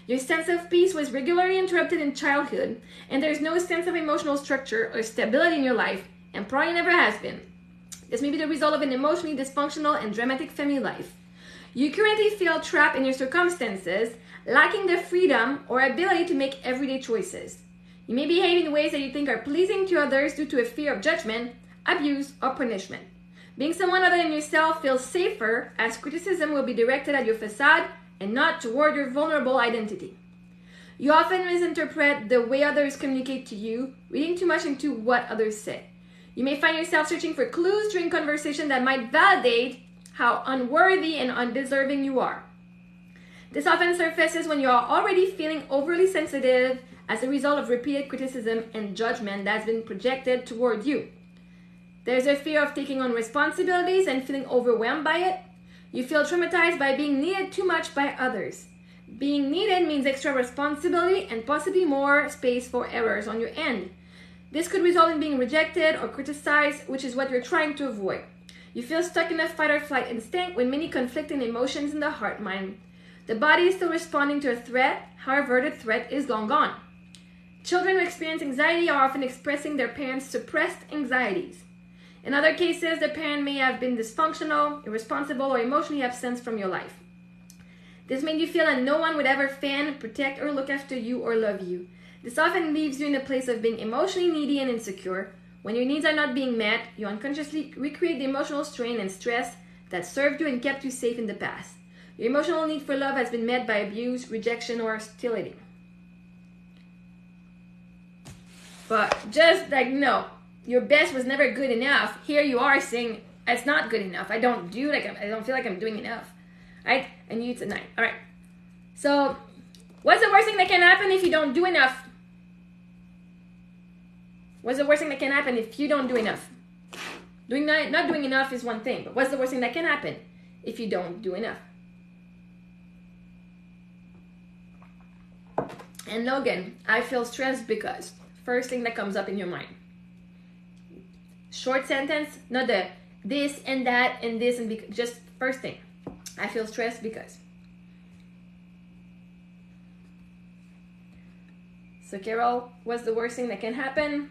Your sense of peace was regularly interrupted in childhood, and there's no sense of emotional structure or stability in your life, and probably never has been. This may be the result of an emotionally dysfunctional and dramatic family life. You currently feel trapped in your circumstances, lacking the freedom or ability to make everyday choices. You may behave in ways that you think are pleasing to others due to a fear of judgment, abuse, or punishment. Being someone other than yourself feels safer, as criticism will be directed at your facade and not toward your vulnerable identity. You often misinterpret the way others communicate to you, reading too much into what others say. You may find yourself searching for clues during conversation that might validate how unworthy and undeserving you are. This often surfaces when you are already feeling overly sensitive as a result of repeated criticism and judgment that's been projected toward you. There's a fear of taking on responsibilities and feeling overwhelmed by it. You feel traumatized by being needed too much by others. Being needed means extra responsibility and possibly more space for errors on your end. This could result in being rejected or criticized, which is what you're trying to avoid. You feel stuck in a fight or flight instinct with many conflicting emotions in the heart-mind. The body is still responding to a threat, however, the threat is long gone. Children who experience anxiety are often expressing their parents' suppressed anxieties. In other cases, the parent may have been dysfunctional, irresponsible, or emotionally absent from your life. This made you feel that no one would ever fan, protect, or look after you or love you. This often leaves you in a place of being emotionally needy and insecure. When your needs are not being met, you unconsciously recreate the emotional strain and stress that served you and kept you safe in the past. Your emotional need for love has been met by abuse, rejection, or hostility. But just like, no, your best was never good enough. Here you are saying, it's not good enough. I don't feel like I'm doing enough. Right? And you, it's a 9. All right. So, what's the worst thing that can happen if you don't do enough? What's the worst thing that can happen if you don't do enough? Not doing enough is one thing, but what's the worst thing that can happen if you don't do enough? And Logan, I feel stressed because. First thing that comes up in your mind. Short sentence, not the this and that and this and because. Just first thing. I feel stressed because. So Carol, what's the worst thing that can happen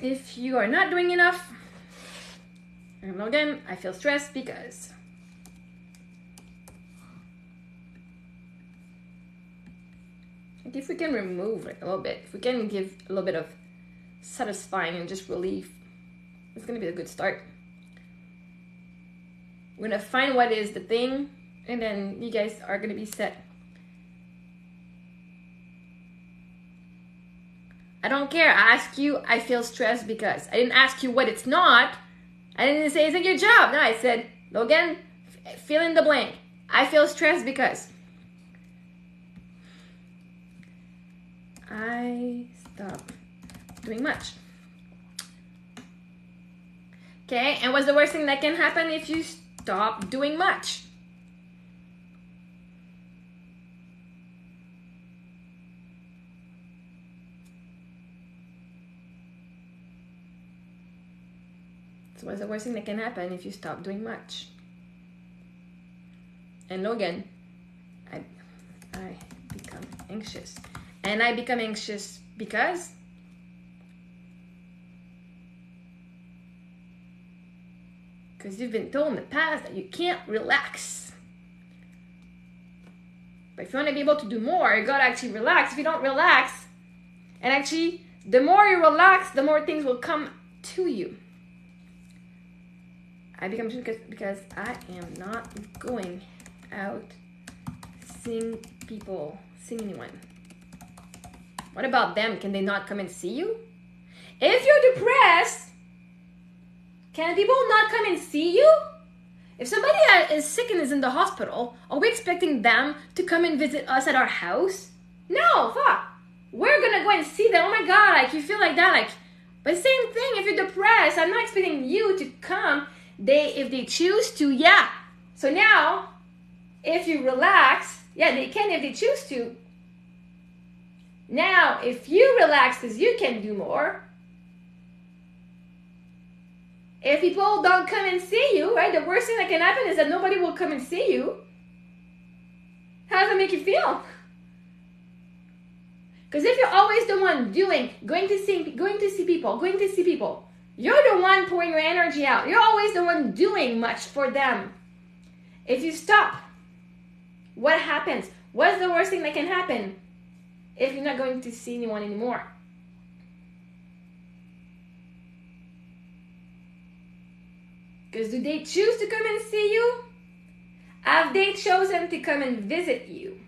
if you are not doing enough? And Logan, I feel stressed because. Like if we can remove like a little bit, if we can give a little bit of satisfying and just relief, it's gonna be a good start. We're gonna find what is the thing, and then you guys are gonna be set. I don't care. I ask you, I feel stressed because. I didn't ask you what it's not. I didn't say, is it your job? No, I said, Logan, fill in the blank. I feel stressed because. I stop doing much. Okay, and what's the worst thing that can happen if you stop doing much? So what's the worst thing that can happen if you stop doing much? And Logan, I become anxious. And I become anxious because you've been told in the past that you can't relax. But if you want to be able to do more, you gotta actually relax. If you don't relax, and actually, the more you relax, the more things will come to you. I become anxious because I am not going out seeing people, seeing anyone. What about them? Can they not come and see you? If you're depressed, can people not come and see you? If somebody is sick and is in the hospital, are we expecting them to come and visit us at our house? No, fuck. We're gonna go and see them. Oh my God, like you feel like that, like. But same thing. If you're depressed, I'm not expecting you to come. If they choose to, yeah. So now, if you relax, yeah, they can if they choose to. Now, if you relax because you can do more, if people don't come and see you, right, the worst thing that can happen is that nobody will come and see you. How does that make you feel? Because if you're always the one doing, going to see people, you're the one pouring your energy out. You're always the one doing much for them. If you stop, what happens? What's the worst thing that can happen if you're not going to see anyone anymore? Because do they choose to come and see you? Have they chosen to come and visit you?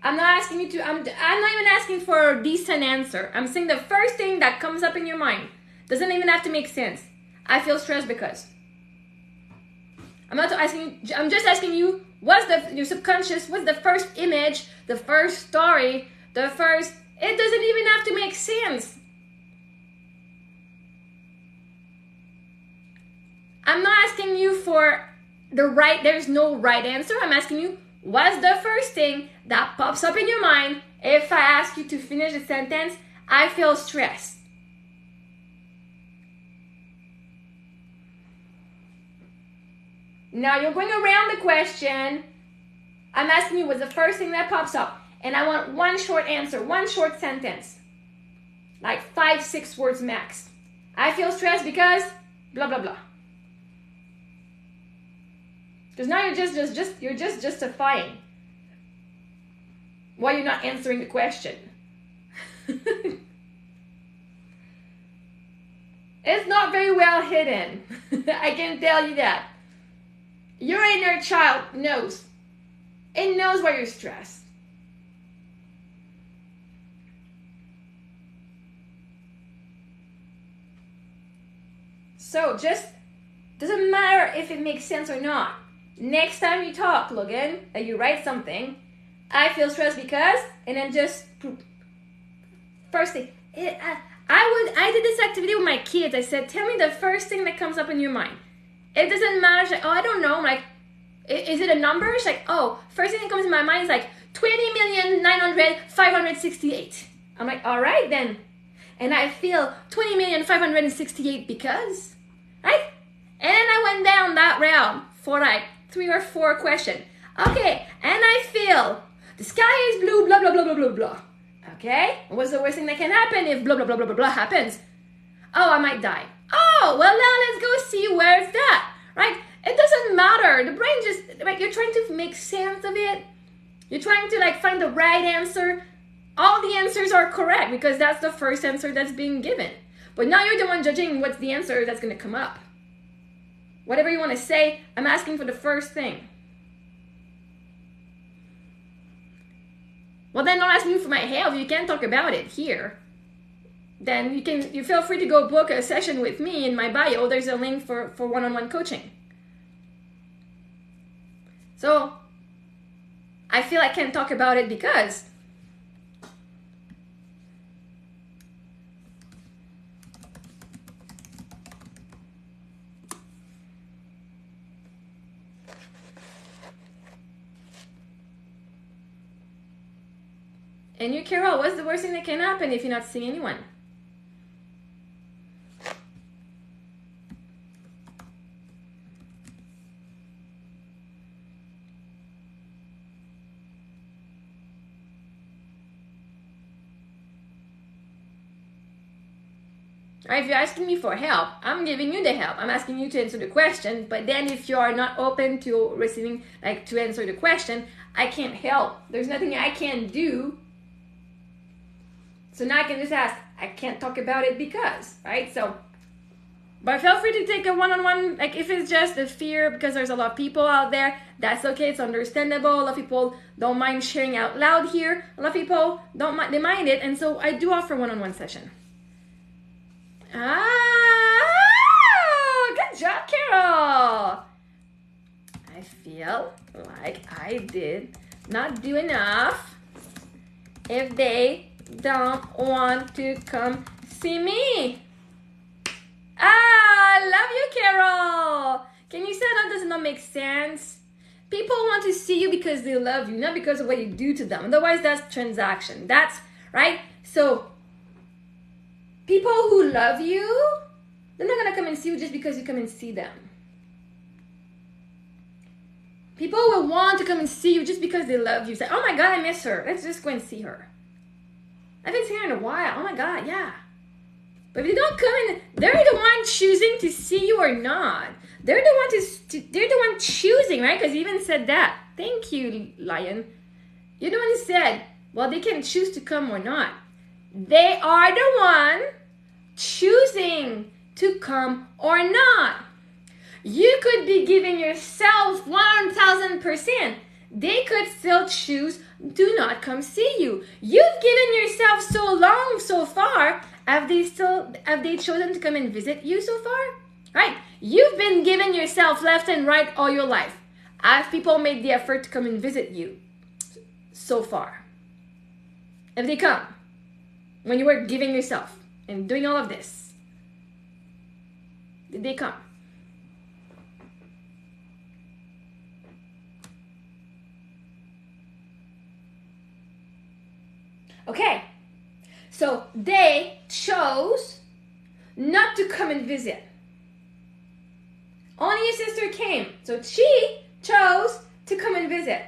I'm not asking you to, I'm not even asking for a decent answer. I'm saying the first thing that comes up in your mind. Doesn't even have to make sense. I feel stressed because. I'm not asking you, I'm just asking you, your subconscious, what's the first image, the first story, it doesn't even have to make sense. I'm not asking you for there's no right answer. I'm asking you, what's the first thing that pops up in your mind if I ask you to finish the sentence, I feel stressed? Now you're going around the question. I'm asking you what's the first thing that pops up. And I want one short answer, one short sentence. Like 5-6 words max. I feel stressed because blah, blah, blah. Because now you're just justifying why you're not answering the question. It's not very well hidden. I can tell you that. Your inner child knows. It knows why you're stressed. So just doesn't matter if it makes sense or not. Next time you talk, Logan, and you write something, I feel stressed because, and then just first thing, I did this activity with my kids. I said, tell me the first thing that comes up in your mind. It doesn't matter. She's like, oh, I don't know. I'm like, is it a number? She's like, oh, first thing that comes in my mind is like 20,900,568. I'm like, all right then. And I feel 20,568 because, right? And I went down that route for like 3 or 4 questions. Okay, and I feel the sky is blue, blah, blah, blah, blah, blah, blah. Okay, what's the worst thing that can happen if blah, blah, blah, blah, blah, blah happens? Oh, I might die. Oh, well, now let's go see where it's at, right? It doesn't matter. The brain just, like, you're trying to make sense of it. You're trying to, like, find the right answer. All the answers are correct because that's the first answer that's being given. But now you're the one judging what's the answer that's going to come up. Whatever you want to say, I'm asking for the first thing. Well, then don't ask me for my help. You can't talk about it here. Then you feel free to go book a session with me. In my bio, there's a link for one-on-one coaching. So, I feel I can't talk about it because and you, Carol, what's the worst thing that can happen if you're not seeing anyone? Right, if you're asking me for help, I'm giving you the help. I'm asking you to answer the question, but then if you are not open to receiving, like, to answer the question, I can't help. There's nothing I can do. So now I can just ask, I can't talk about it because, right? So, but feel free to take a one-on-one, like if it's just a fear because there's a lot of people out there, that's okay, it's understandable. A lot of people don't mind sharing out loud here. A lot of people don't mind, they mind it, and so I do offer one-on-one session. Good job, Carol. I feel like I did not do enough if they don't want to come see me. I love you, Carol. Can you say that does not make sense? People want to see you because they love you, not because of what you do to them. Otherwise, that's transaction. That's right. So people who love you, they're not going to come and see you just because you come and see them. People will want to come and see you just because they love you. Say, oh my God, I miss her. Let's just go and see her. I haven't seen her in a while. Oh my God, yeah. But if they don't come in, they're the one choosing to see you or not. They're the one choosing, right? Because you even said that. Thank you, Lion. You're the one who said, well, they can choose to come or not. They are the one choosing to come or not. You could be giving yourself 1,000%. They could still choose do not come see you. You've given yourself so long so far. Have they chosen to come and visit you so far? Right? You've been giving yourself left and right all your life. Have people made the effort to come and visit you so far? If they come, when you were giving yourself and doing all of this, did they come? Okay, so they chose not to come and visit. Only your sister came, so she chose to come and visit.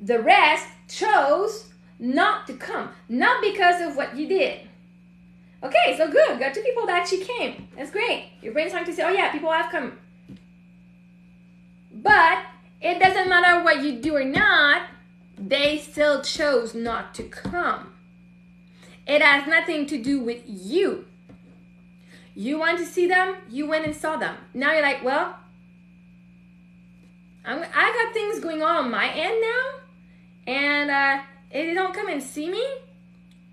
The rest chose not to come, not because of what you did. Okay, so good. Got 2 people that actually came. That's great. Your brain's trying to say, oh yeah, people have come. But it doesn't matter what you do or not, they still chose not to come. It has nothing to do with you. You want to see them, you went and saw them. Now you're like, well, I got things going on my end now, and if they don't come and see me,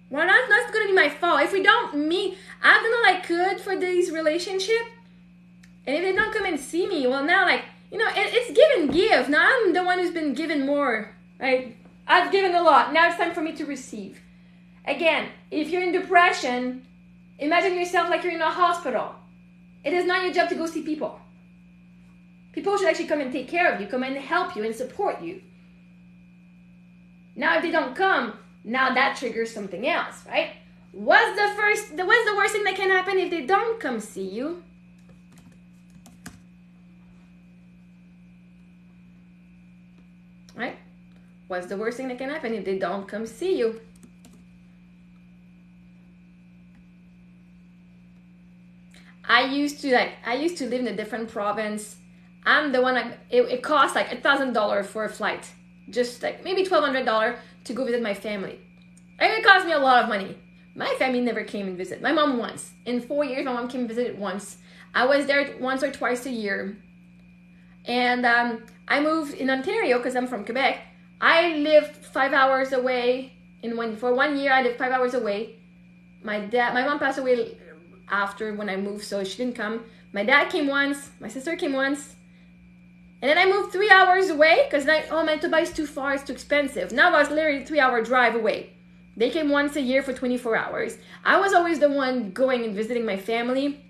well, that's going to be my fault. If we don't meet, I've done all I could for this relationship, and if they don't come and see me, well, now, like, you know, it's give and give. Now I'm the one who's been given more, right? I've given a lot. Now it's time for me to receive. Again, if you're in depression, imagine yourself like you're in a hospital. It is not your job to go see people. People should actually come and take care of you, come and help you and support you. Now, if they don't come, now that triggers something else, right? What's the worst thing that can happen if they don't come see you? Right? What's the worst thing that can happen if they don't come see you? I used to live in a different province. I'm the one, it cost like $1,000 for a flight. Just like maybe $1,200 to go visit my family. And it cost me a lot of money. My family never came and visit. My mom once. In 4 years, my mom came and visited once. I was there once or twice a year. And I moved in Ontario because I'm from Quebec. I lived 5 hours away. For 1 year, I lived 5 hours away. My mom passed away after when I moved, so she didn't come. My dad came once. My sister came once. And then I moved 3 hours away because Manitoba is too far, it's too expensive. Now I was literally a 3-hour drive away. They came once a year for 24 hours. I was always the one going and visiting my family.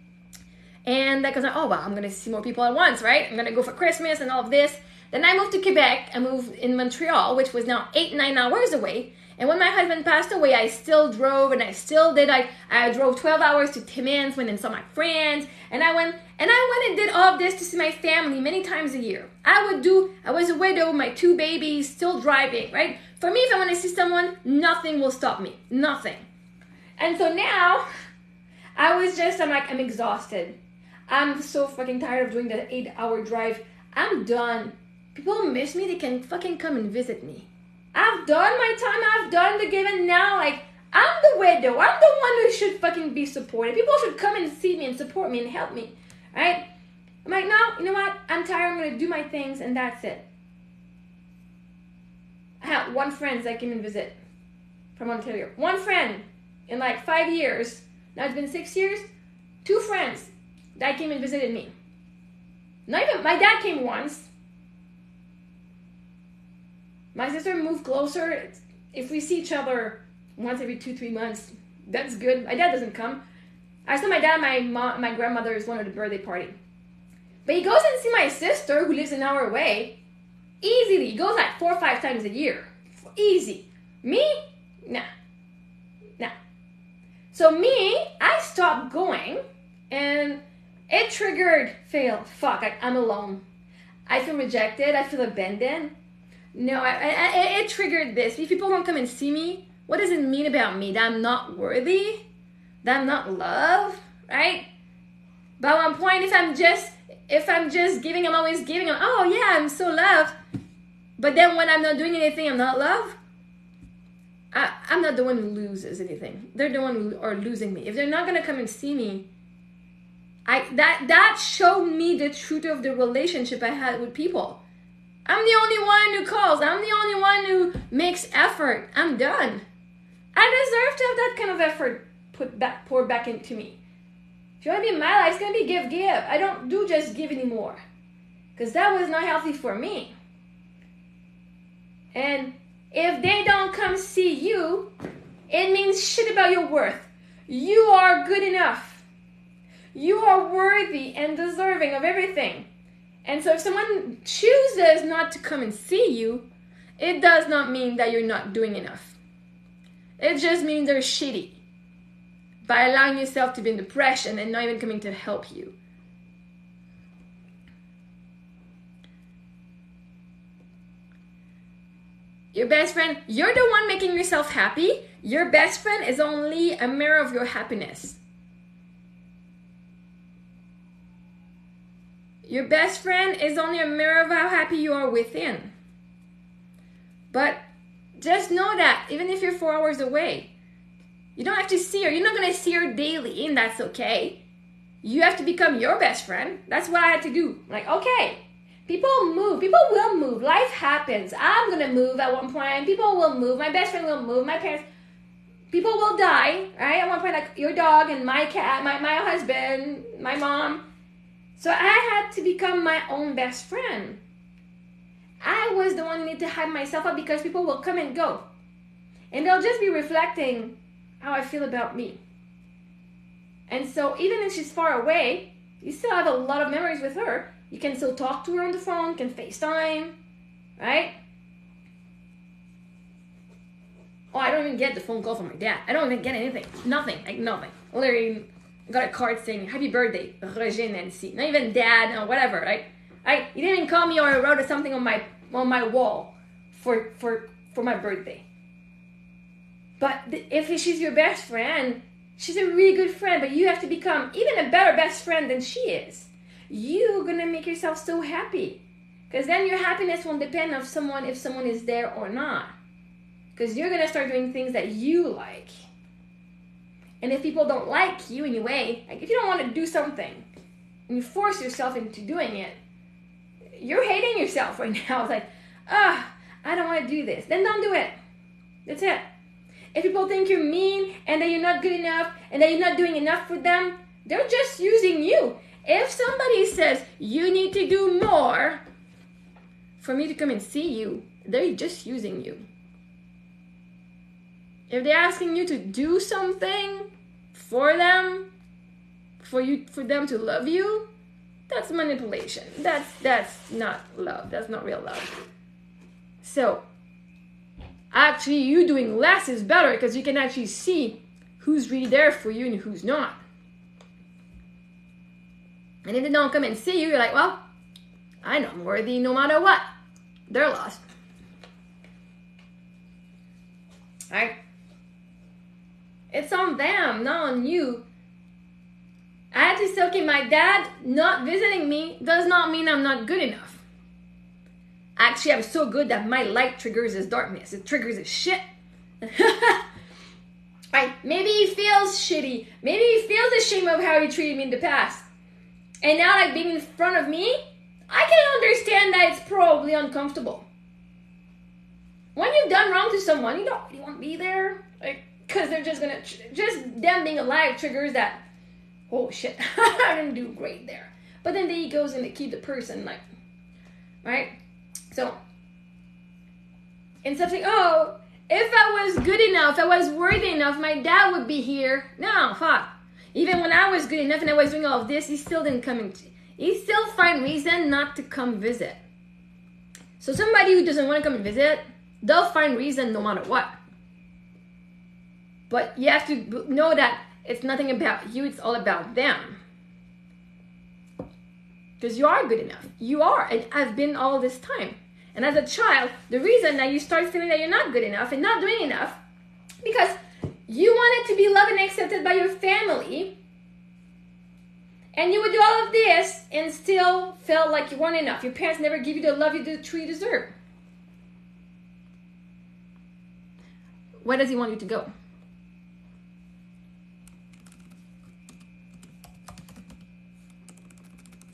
And because I'm going to see more people at once, right? I'm going to go for Christmas and all of this. Then I moved to Quebec. I moved in Montreal, which was now 8-9 hours away. And when my husband passed away, I still drove and I still did. I drove 12 hours to Timmins, went and saw my friends. And I went and did all of this to see my family many times a year. I was a widow, my 2 babies, still driving, right? For me, if I want to see someone, nothing will stop me. Nothing. And so now, I'm exhausted. I'm so fucking tired of doing that 8-hour drive. I'm done. People miss me, they can fucking come and visit me. I've done my time, I've done the give, and now, I'm the widow. I'm the one who should fucking be supported. People should come and see me and support me and help me, right? I'm like, no, you know what? I'm tired, I'm going to do my things, and that's it. I had 1 friend that came and visit from Ontario. 1 friend in 5 years. Now it's been 6 years. 2 friends that came and visited me. Not even, my dad came once. My sister moved closer. If we see each other once every 2-3 months, that's good. My dad doesn't come. I saw my dad at my grandmother's one of the birthday party. But he goes and see my sister who lives an hour away. Easily. He goes 4 or 5 times a year. Easy. Me? Nah. So I stopped going and it triggered fail. Fuck, I'm alone. I feel rejected. I feel abandoned. No, it triggered this. If people don't come and see me, what does it mean about me? That I'm not worthy? That I'm not loved? Right? But at one point, if I'm just giving, I'm always giving. I'm so loved. But then when I'm not doing anything, I'm not loved. I'm not the one who loses anything. They're the one who are losing me. If they're not gonna come and see me, that showed me the truth of the relationship I had with people. I'm the only one who calls. I'm the only one who makes effort. I'm done. I deserve to have that kind of effort poured back into me. If you want to be in my life, it's going to be give. I don't do just give anymore. Because that was not healthy for me. And if they don't come see you, it means shit about your worth. You are good enough. You are worthy and deserving of everything. And so if someone chooses not to come and see you, it does not mean that you're not doing enough. It just means they're shitty by allowing yourself to be in depression and not even coming to help you. Your best friend, you're the one making yourself happy. Your best friend is only a mirror of your happiness. Your best friend is only a mirror of how happy you are within. But just know that even if you're 4 hours away, you don't have to see her. You're not going to see her daily, and that's okay. You have to become your best friend. That's what I had to do. Okay, people move. People will move. Life happens. I'm going to move at one point. People will move. My best friend will move. My parents. People will die, right? At one point, your dog and my cat, my husband, my mom. So I had to become my own best friend. I was the one who needed to hype myself up because people will come and go. And they'll just be reflecting how I feel about me. And so even if she's far away, you still have a lot of memories with her. You can still talk to her on the phone, can FaceTime, right? Oh, I don't even get the phone call from my dad. I don't even get anything. Nothing. Like nothing. Literally, I got a card saying, happy birthday, Roger Nancy. Not even dad or whatever, right? He didn't even call me or wrote something on my wall for my birthday. But if she's your best friend, she's a really good friend, but you have to become even a better best friend than she is. You're gonna make yourself so happy. Because then your happiness won't depend on if someone is there or not. Because you're gonna start doing things that you like. And if people don't like you anyway, like if you don't want to do something and you force yourself into doing it, you're hating yourself right now. It's like, I don't want to do this. Then don't do it. That's it. If people think you're mean and that you're not good enough and that you're not doing enough for them, they're just using you. If somebody says you need to do more for me to come and see you, they're just using you. If they're asking you to do something for them, for them to love you, that's manipulation. That's not love. That's not real love. So, actually, you doing less is better because you can actually see who's really there for you and who's not. And if they don't come and see you, you're like, well, I know I'm worthy no matter what. They're lost. Right? It's on them, not on you. I had to say, okay, my dad not visiting me does not mean I'm not good enough. Actually, I'm so good that my light triggers his darkness. It triggers his shit. Right? Maybe he feels shitty. Maybe he feels ashamed of how he treated me in the past. And now, like, being in front of me, I can understand that it's probably uncomfortable. When you've done wrong to someone, you don't really want to be there. Like, because they're just gonna, just them being alive triggers that, oh shit, I didn't do great there. But then the ego's gonna keep the person, like, right? So, instead of saying, oh, if I was good enough, if I was worthy enough, my dad would be here. No, fuck. Even when I was good enough and I was doing all of this, he still didn't come in. He still find reason not to come visit. So somebody who doesn't want to come and visit, they'll find reason no matter what. But you have to know that it's nothing about you, it's all about them. Because you are good enough. You are, and I've been all this time. And as a child, the reason that you start feeling that you're not good enough and not doing enough, because you wanted to be loved and accepted by your family, and you would do all of this and still felt like you weren't enough. Your parents never give you the love you truly deserve. Where does he want you to go?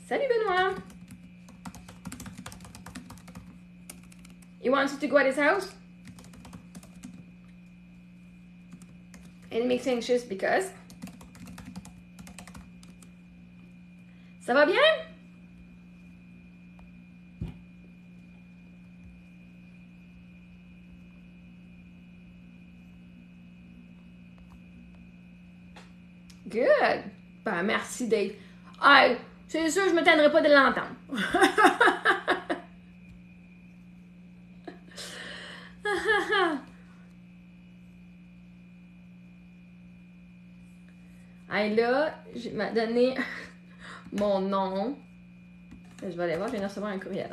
Salut Benoit. He wants you to go at his house? And it makes you anxious because... Ça va bien? Good. Ben, merci Dave. Ah, c'est sûr, je me tannerai pas de l'entendre. Hey, là, je m'a donné mon nom. Je vais aller voir, je viens de recevoir un courriel.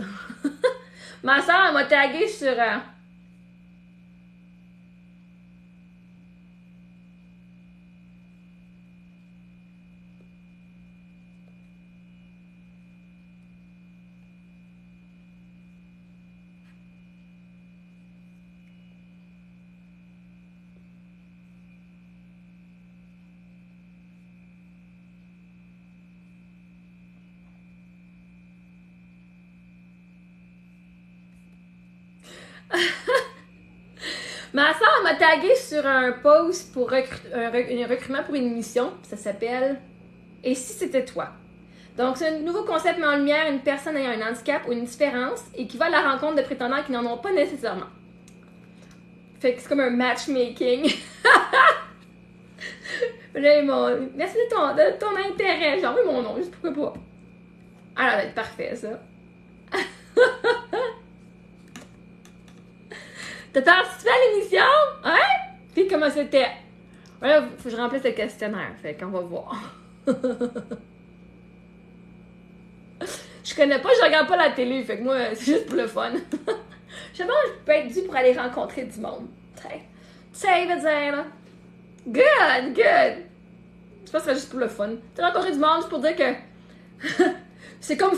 Ma soeur, elle m'a tagué sur... Ma soeur m'a tagué sur un post pour un recrutement pour une émission. Ça s'appelle « Et si c'était toi ». Donc, c'est un nouveau concept met en lumière une personne ayant un handicap ou une différence et qui va à la rencontre de prétendants qui n'en ont pas nécessairement. Fait que c'est comme un matchmaking. Merci de ton intérêt. J'ai envoyé mon nom, juste pourquoi pas. Ah, ça va être parfait, ça. T'as participé à l'émission? Hein? Puis comment c'était? Voilà, faut que je remplisse le questionnaire. Fait qu'on va voir. Je connais pas, je regarde pas la télé. Fait que moi, c'est juste pour le fun. Je sais pas, je peux être due pour aller rencontrer du monde. Tu sais, veut dire, là. Good, good. Je pense que ce serait juste pour le fun. Tu sais, rencontrer du monde, juste pour dire que c'est comme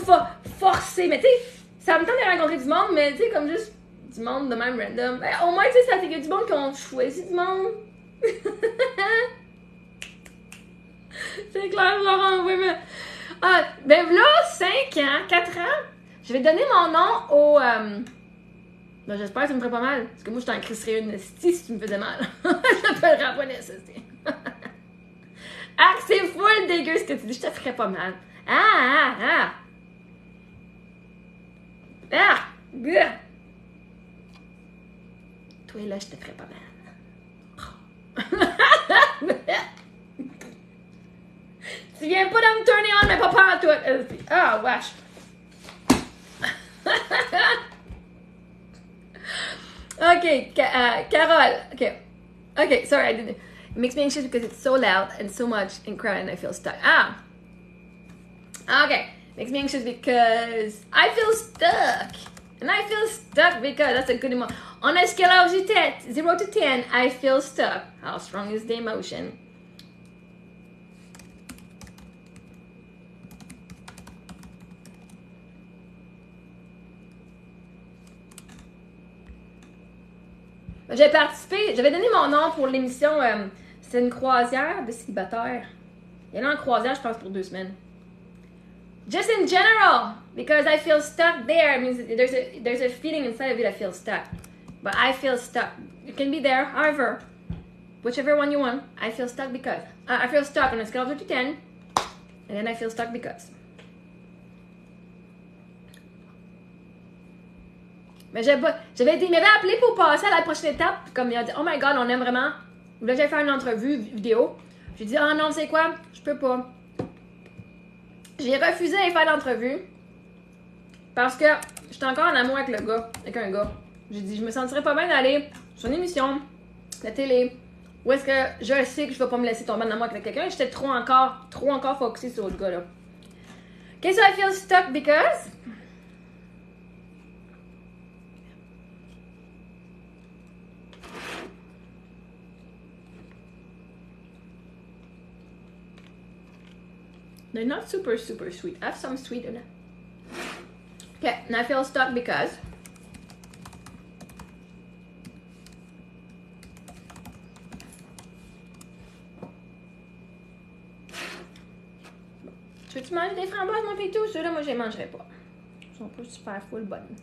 forcé. Mais tu sais, ça me tente de rencontrer du monde, mais tu sais, comme juste du monde de même random. Ben, au moins, tu sais, ça fait qu'il y a du monde qui ont choisi du monde. C'est clair, Laurent, oui, mais... Ah, ben là, 5 ans, 4 ans, je vais donner mon nom au... Ben, j'espère que ça me ferait pas mal. Parce que moi, je t'en crisserais une si tu me faisais mal. Je t'appellerai pas nécessaire. Ah, c'est full dégueu ce que tu dis. Je te ferais pas mal. Ah! Good! Toi, là, je te ferais pas mal. Tu viens pas de me tourner on, mais pas peur à toi. Ah, wesh. Okay, Carol. Okay, sorry, I didn't. It makes me anxious because it's so loud and so much and crowded and I feel stuck. Okay. Makes me anxious because I feel stuck. And I feel stuck because that's a good emotion. On a scale of 0 to 10, I feel stuck. How strong is the emotion? J'ai participé, j'avais donné mon nom pour l'émission, c'était une croisière de célibataires. Il y en a en croisière, je pense, pour 2 semaines. Just in general, because I feel stuck there. It means there's a feeling inside of it I feel stuck. But I feel stuck. You can be there, however, whichever one you want. I feel stuck because. I feel stuck on a scale of 0 to 10, and then I feel stuck because. Mais il m'avait appelé pour passer à la prochaine étape. Puis comme il a dit, oh my god, on aime vraiment. Là, j'allais faire une entrevue vidéo. J'ai dit, oh non, c'est quoi? Je peux pas. J'ai refusé d'aller faire l'entrevue. Parce que j'étais encore en amour avec un gars. J'ai dit, je me sentirais pas bien d'aller sur une émission de télé. Où est-ce que je sais que je vais pas me laisser tomber en amour avec quelqu'un. J'étais trop encore focusée sur l'autre gars-là. Okay, so I feel stuck because... They're not super sweet. I have some sweet in it. Okay, and I feel stuck because tu veux-tu manger des framboises, mon pitou? Ceux-là, moi, je les mangerai pas. Ils sont pas super full bonnes.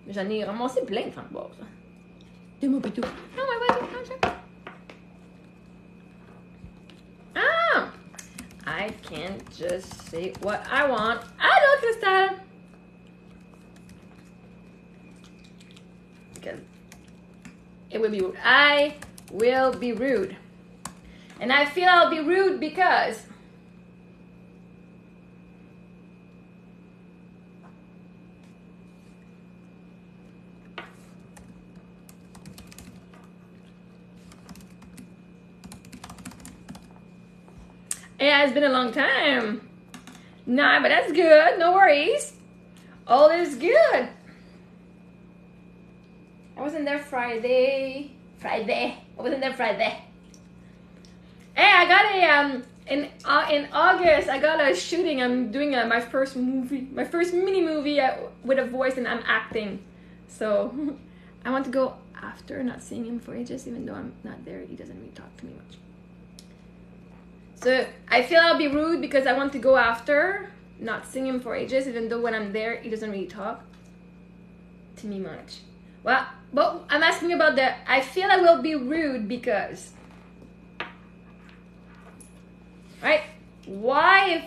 J'en ai ramassé plein de framboises. De mon pitou. Non, ouais, mange. I can't just say what I want. Hello, Crystal! Because it will be rude. I will be rude. And I feel I'll be rude because it has been a long time. Nah, but that's good. No worries. All is good. I wasn't there Friday. I wasn't there Friday. Hey, I got in August. I got a shooting. I'm doing my first mini movie with a voice, and I'm acting. So I want to go after not seeing him for ages, even though I'm not there. He doesn't really talk to me much. So I feel I'll be rude because I want to go after, not seeing him for ages, even though when I'm there, he doesn't really talk to me much. Well, but I'm asking about the, I feel I will be rude because, right? Why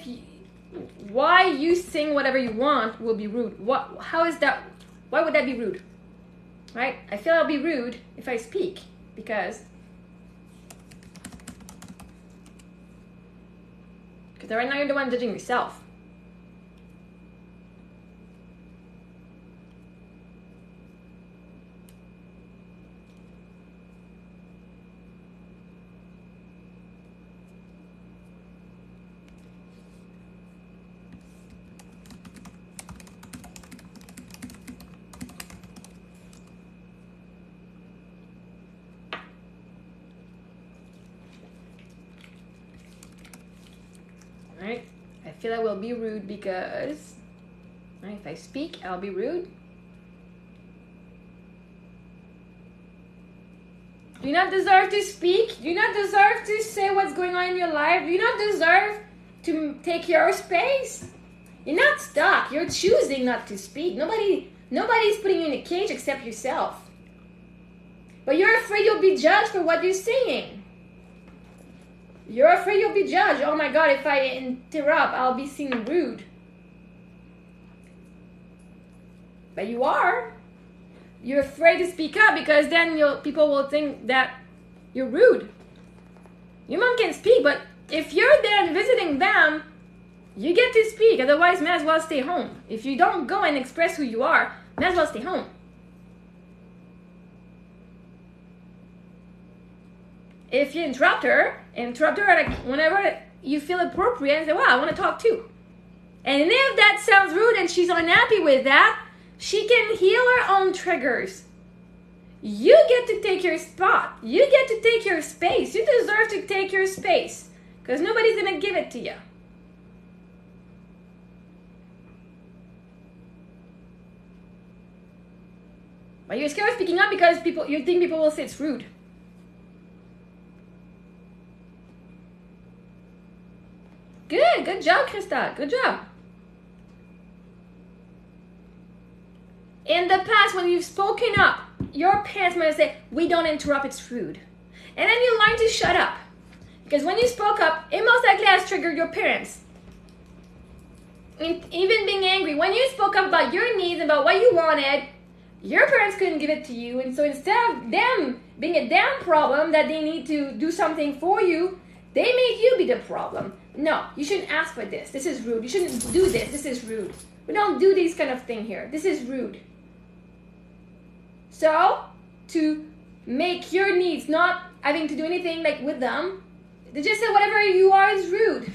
you sing whatever you want will be rude? How is that, why would that be rude? Right? I feel I'll be rude if I speak because Because right now you're the one judging yourself. Right? I feel I will be rude because right, if I speak, I'll be rude. Do you not deserve to speak? Do you not deserve to say what's going on in your life? Do you not deserve to take your space? You're not stuck. You're choosing not to speak. Nobody's putting you in a cage except yourself. But you're afraid you'll be judged for what you're saying. You're afraid you'll be judged. Oh my God, if I interrupt, I'll be seen rude. But you are. You're afraid to speak up because then people will think that you're rude. Your mom can speak, but if you're there and visiting them, you get to speak. Otherwise, may as well stay home. If you don't go and express who you are, may as well stay home. If you interrupt her like whenever you feel appropriate and say, wow, I want to talk too. And if that sounds rude and she's unhappy with that, she can heal her own triggers. You get to take your spot. You get to take your space. You deserve to take your space because nobody's going to give it to you. But you're scared of speaking up because you think people will say it's rude. Good job, Krista. Good job. In the past, when you've spoken up, your parents might say, we don't interrupt, it's rude. And then you learn to shut up. Because when you spoke up, it most likely has triggered your parents. Even being angry. When you spoke up about your needs, about what you wanted, your parents couldn't give it to you. And so instead of them being a damn problem that they need to do something for you, they made you be the problem. No, you shouldn't ask for this. This is rude. You shouldn't do this. This is rude. We don't do these kind of thing here. This is rude. So, to make your needs not having to do anything like with them, they just say whatever you are is rude.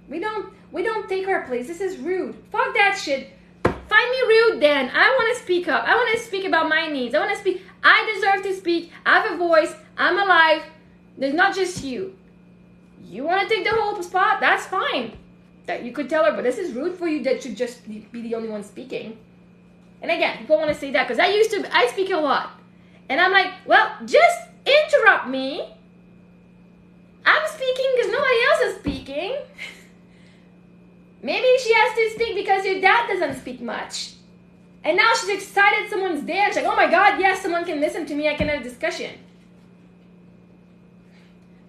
We don't take our place. This is rude. Fuck that shit. Find me rude then. I want to speak up. I want to speak about my needs. I want to speak. I deserve to speak. I have a voice. I'm alive. There's not just you. You want to take the whole spot? That's fine. That you could tell her, but this is rude for you that you just be the only one speaking. And again, people want to say that because I speak a lot. And I'm like, well, just interrupt me. I'm speaking because nobody else is speaking. Maybe she has to speak because your dad doesn't speak much. And now she's excited someone's there. She's like, oh my God, yes, someone can listen to me. I can have a discussion.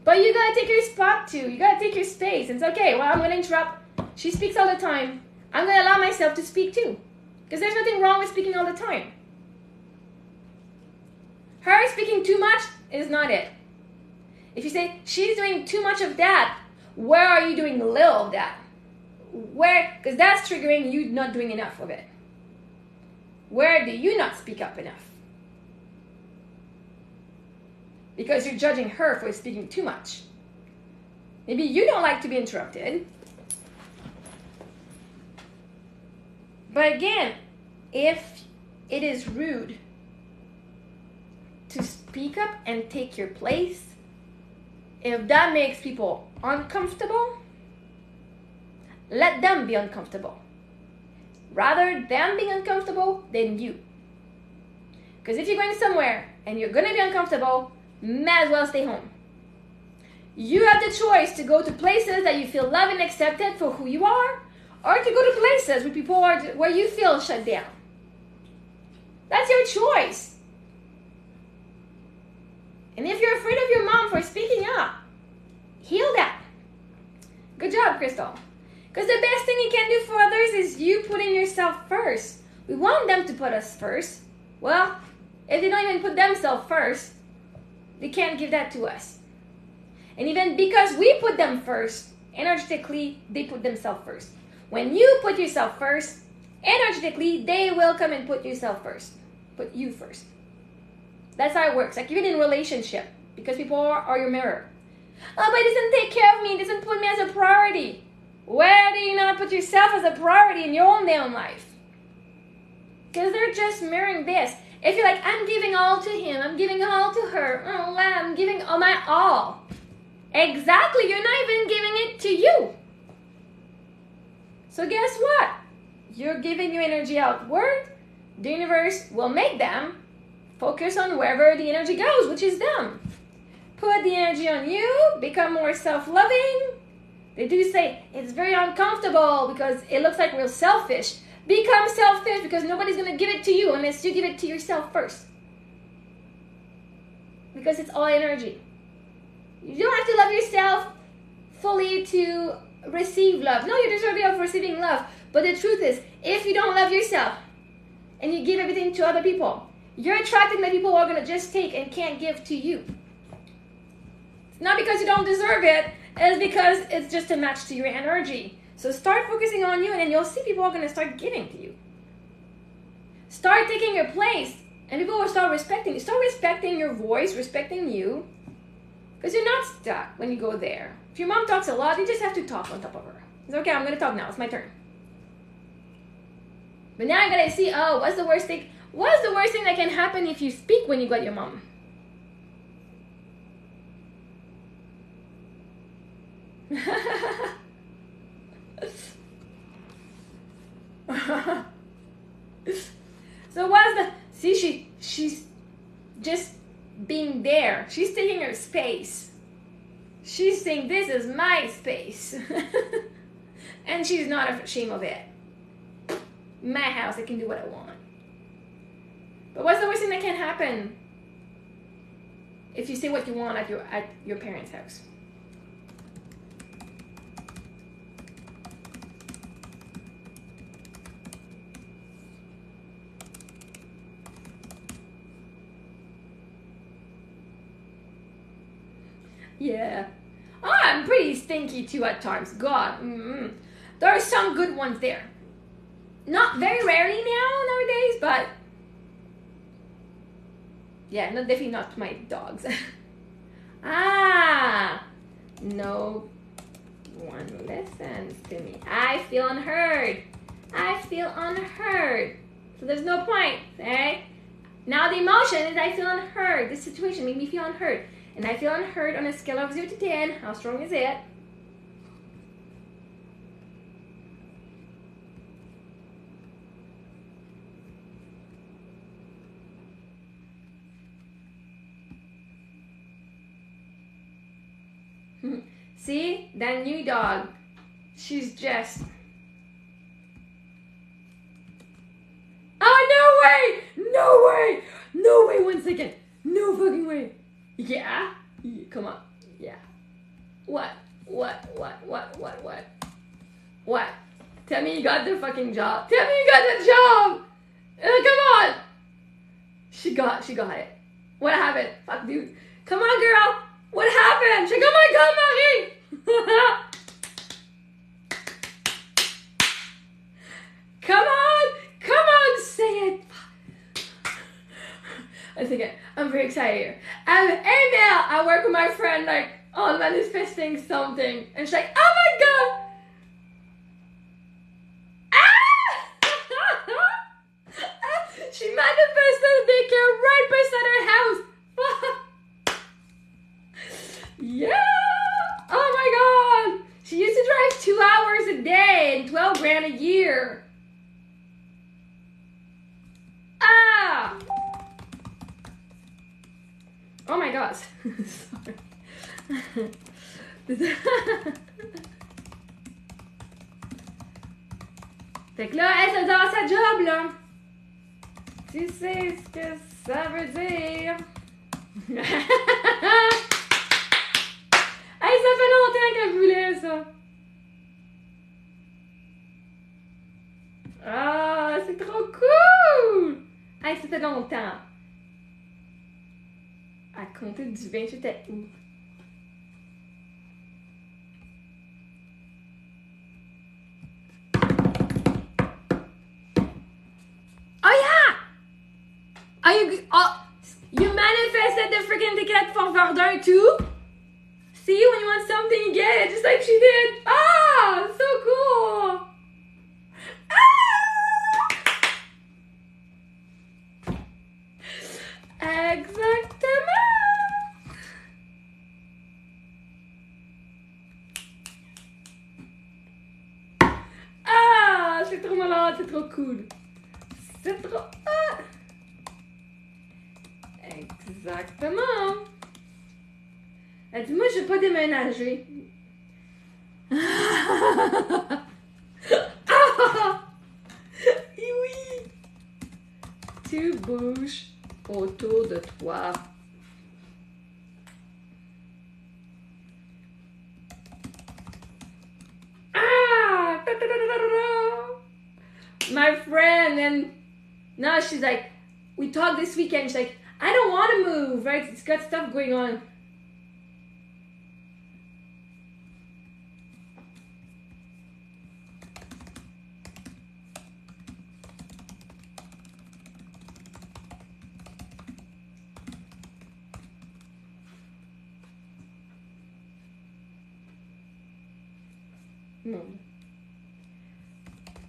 But you gotta take your spot too. You gotta take your space. It's okay. Well, I'm gonna interrupt. She speaks all the time. I'm gonna allow myself to speak too. Because there's nothing wrong with speaking all the time. Her speaking too much is not it. If you say, she's doing too much of that, where are you doing a little of that? Where? Because that's triggering you not doing enough of it. Where do you not speak up enough? Because you're judging her for speaking too much. Maybe you don't like to be interrupted. But again, if it is rude to speak up and take your place, if that makes people uncomfortable, let them be uncomfortable. Rather them being uncomfortable than you. Because if you're going somewhere and you're going to be uncomfortable, may as well stay home. You have the choice to go to places that you feel loved and accepted for who you are, or to go to places where people are where you feel shut down. That's your choice. And if you're afraid of your mom for speaking up, heal that. Good job, Crystal. Because the best thing you can do for others is you putting yourself first. We want them to put us first. Well, if they don't even put themselves first, they can't give that to us. And even because we put them first, energetically, they put themselves first. When you put yourself first, energetically, they will come and put yourself first. Put you first. That's how it works. Like even in relationship, because people are your mirror. Oh, but it doesn't take care of me. It doesn't put me as a priority. Where do you not put yourself as a priority in your own damn life? Because they're just mirroring this. If you're like, I'm giving all to him, I'm giving all to her, oh, I'm giving all my all. Exactly, you're not even giving it to you. So guess what? You're giving your energy outward. The universe will make them focus on wherever the energy goes, which is them. Put the energy on you, become more self-loving. They do say it's very uncomfortable because it looks like we're selfish. Become selfish because nobody's going to give it to you unless you give it to yourself first. Because it's all energy. You don't have to love yourself fully to receive love. No, you're deserving of receiving love. But the truth is, if you don't love yourself and you give everything to other people, you're attracting the people who are going to just take and can't give to you. It's not because you don't deserve it. It's because it's just a match to your energy. So start focusing on you and then you'll see people are going to start giving to you. Start taking your place and people will start respecting you. Start respecting your voice, respecting you. Because you're not stuck when you go there. If your mom talks a lot, you just have to talk on top of her. It's okay, I'm going to talk now. It's my turn. But now I'm going to see, oh, what's the worst thing? What's the worst thing that can happen if you speak when you got your mom? So what's the... See, she's just being there. She's taking her space. She's saying, this is my space. And she's not ashamed of it. My house, I can do what I want. But what's the worst thing that can happen if you say what you want at your parents' house? Yeah. Oh, I'm pretty stinky too at times. God. There are some good ones there. Not very rarely nowadays, but yeah, definitely not my dogs. No one listens to me. I feel unheard. So there's no point, okay? Now the emotion is I feel unheard. This situation made me feel unheard. And I feel unheard on a scale of 0 to 10. How strong is it? See? That new dog. She's just... Oh, no way, 1 second. No fucking way. Yeah? Come on. Yeah. What? Tell me you got the fucking job. Tell me you got the job. Come on. She got it. What happened? Fuck, dude. Come on, girl. What happened? She's like, oh my God, Marie. Come on, say it. I think I'm very excited here. Hey Mel, I work with my friend like on manifesting something, and she's like, oh my God. She manifested a daycare right beside her house. Yeah. Oh my God. She used to drive 2 hours a day and 12 grand a year. Oh my God. Sorry. Fait que là, elle se dans sa job, là. Tu sais ce que ça veut dire. Hey, ça fait longtemps qu'elle voulait ça. Ah, c'est trop cool. Hey, ça fait longtemps. À compter du 28 août. You manifested the freaking ticket for Verdun too? See, when you want something, you get it, just like she did. Ah, so cool. Ah! Exactement. Ah, c'est trop malade, c'est trop cool. C'est trop... Ah. Exactement. Elle dit, moi, je vais pas déménager. Ah! Oui! Tu bouges autour de toi. Ah! My friend, and now she's like, we talked this weekend. She's like, I don't want to move, right? It's got stuff going on. Non.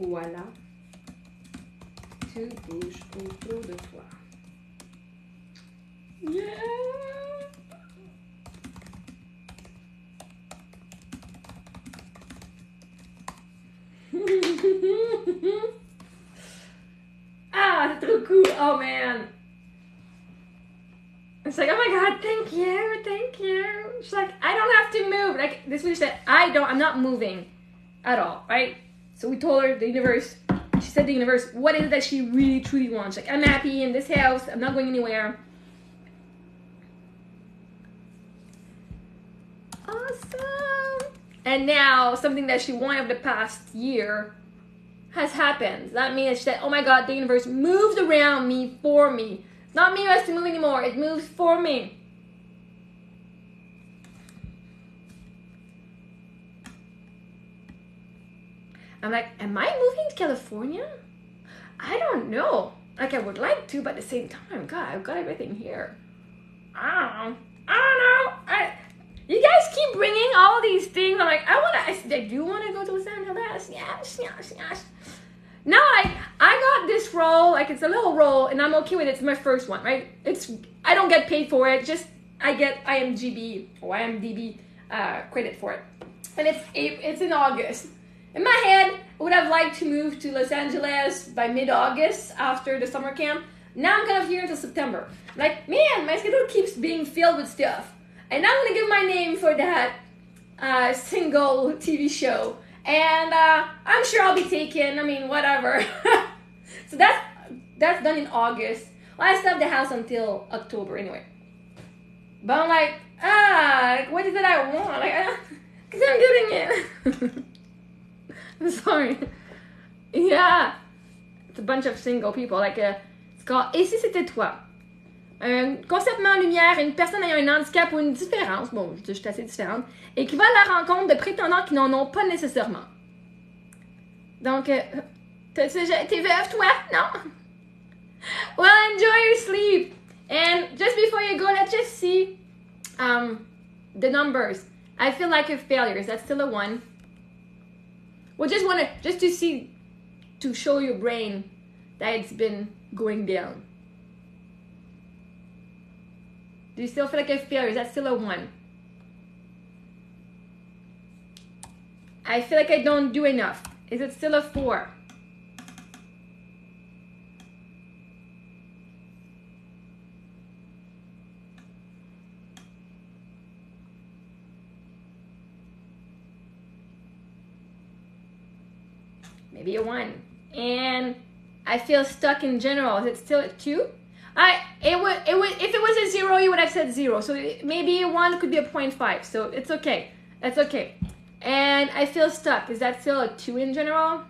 Voilà. Tu bouges autour de toi. Yeah! Ah, c'est trop cool. Oh, man. It's like, oh my God, thank you, thank you. She's like, I don't have to move. Like, this week she said, I'm not moving at all, right? So we told her, the universe, she said to the universe, what is it that she really, truly wants? Like, I'm happy in this house. I'm not going anywhere. Awesome. And now, something that she wanted over the past year has happened. That means she said, oh my God, the universe moved around me for me. It's not me who has to move anymore. It moves for me. I'm like, am I moving to California? I don't know. Like, I would like to, but at the same time, God, I've got everything here. I don't know. You guys keep bringing all these things. I'm like, I do want to go to Los Angeles. Yes. No, I got this role. Like, it's a little role, and I'm okay with it. It's my first one, right? I don't get paid for it. Just I get IMDb or IMDb credit for it, and it's in August. In my head, I would have liked to move to Los Angeles by mid-August after the summer camp. Now I'm kind of here until September. Like, man, my schedule keeps being filled with stuff. And I'm going to give my name for that single TV show. And I'm sure I'll be taken. I mean, whatever. So that's done in August. Well, I still have the house until October anyway. But I'm like, what is it I want? Like, because I'm getting it. I'm sorry. Yeah. It's a bunch of single people. Like, it's called Et si c'était toi? Un concept en lumière, une personne ayant un handicap ou une différence, bon, je suis assez différente, et qui va à la rencontre de prétendants qui n'en ont pas nécessairement. Donc, t'es veuve, toi? Non? Well, enjoy your sleep. And just before you go, let's just see the numbers. I feel like a failure. Is that still a 1? Well, just to see, to show your brain that it's been going down. Do you still feel like a failure? Is that still a 1? I feel like I don't do enough. Is it still a 4? Maybe a 1. And I feel stuck in general. Is it still a 2? If it was a 0, you would have said 0. So maybe a 1 could be a 0.5. So it's okay. That's okay. And I feel stuck. Is that still a 2 in general?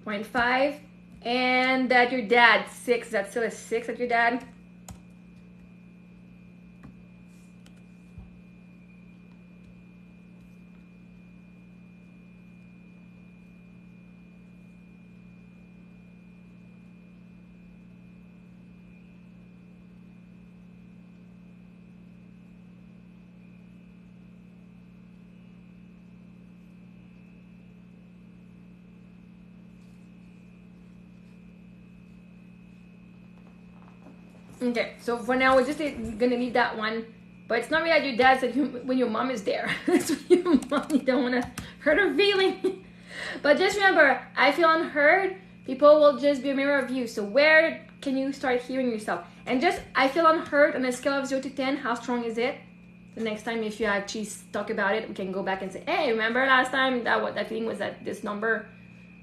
0.5. And that your dad, 6. That's still a 6 at your dad. Okay, so for now we're just gonna leave that one, but it's not really at your dad's when your mom is there. That's when your mom, you don't wanna hurt her feeling. But just remember, I feel unheard. People will just be a mirror of you. So where can you start hearing yourself? And just, I feel unheard on a scale of 0 to 10. How strong is it? The next time if you actually talk about it, we can go back and say, hey, remember last time that feeling was at this number?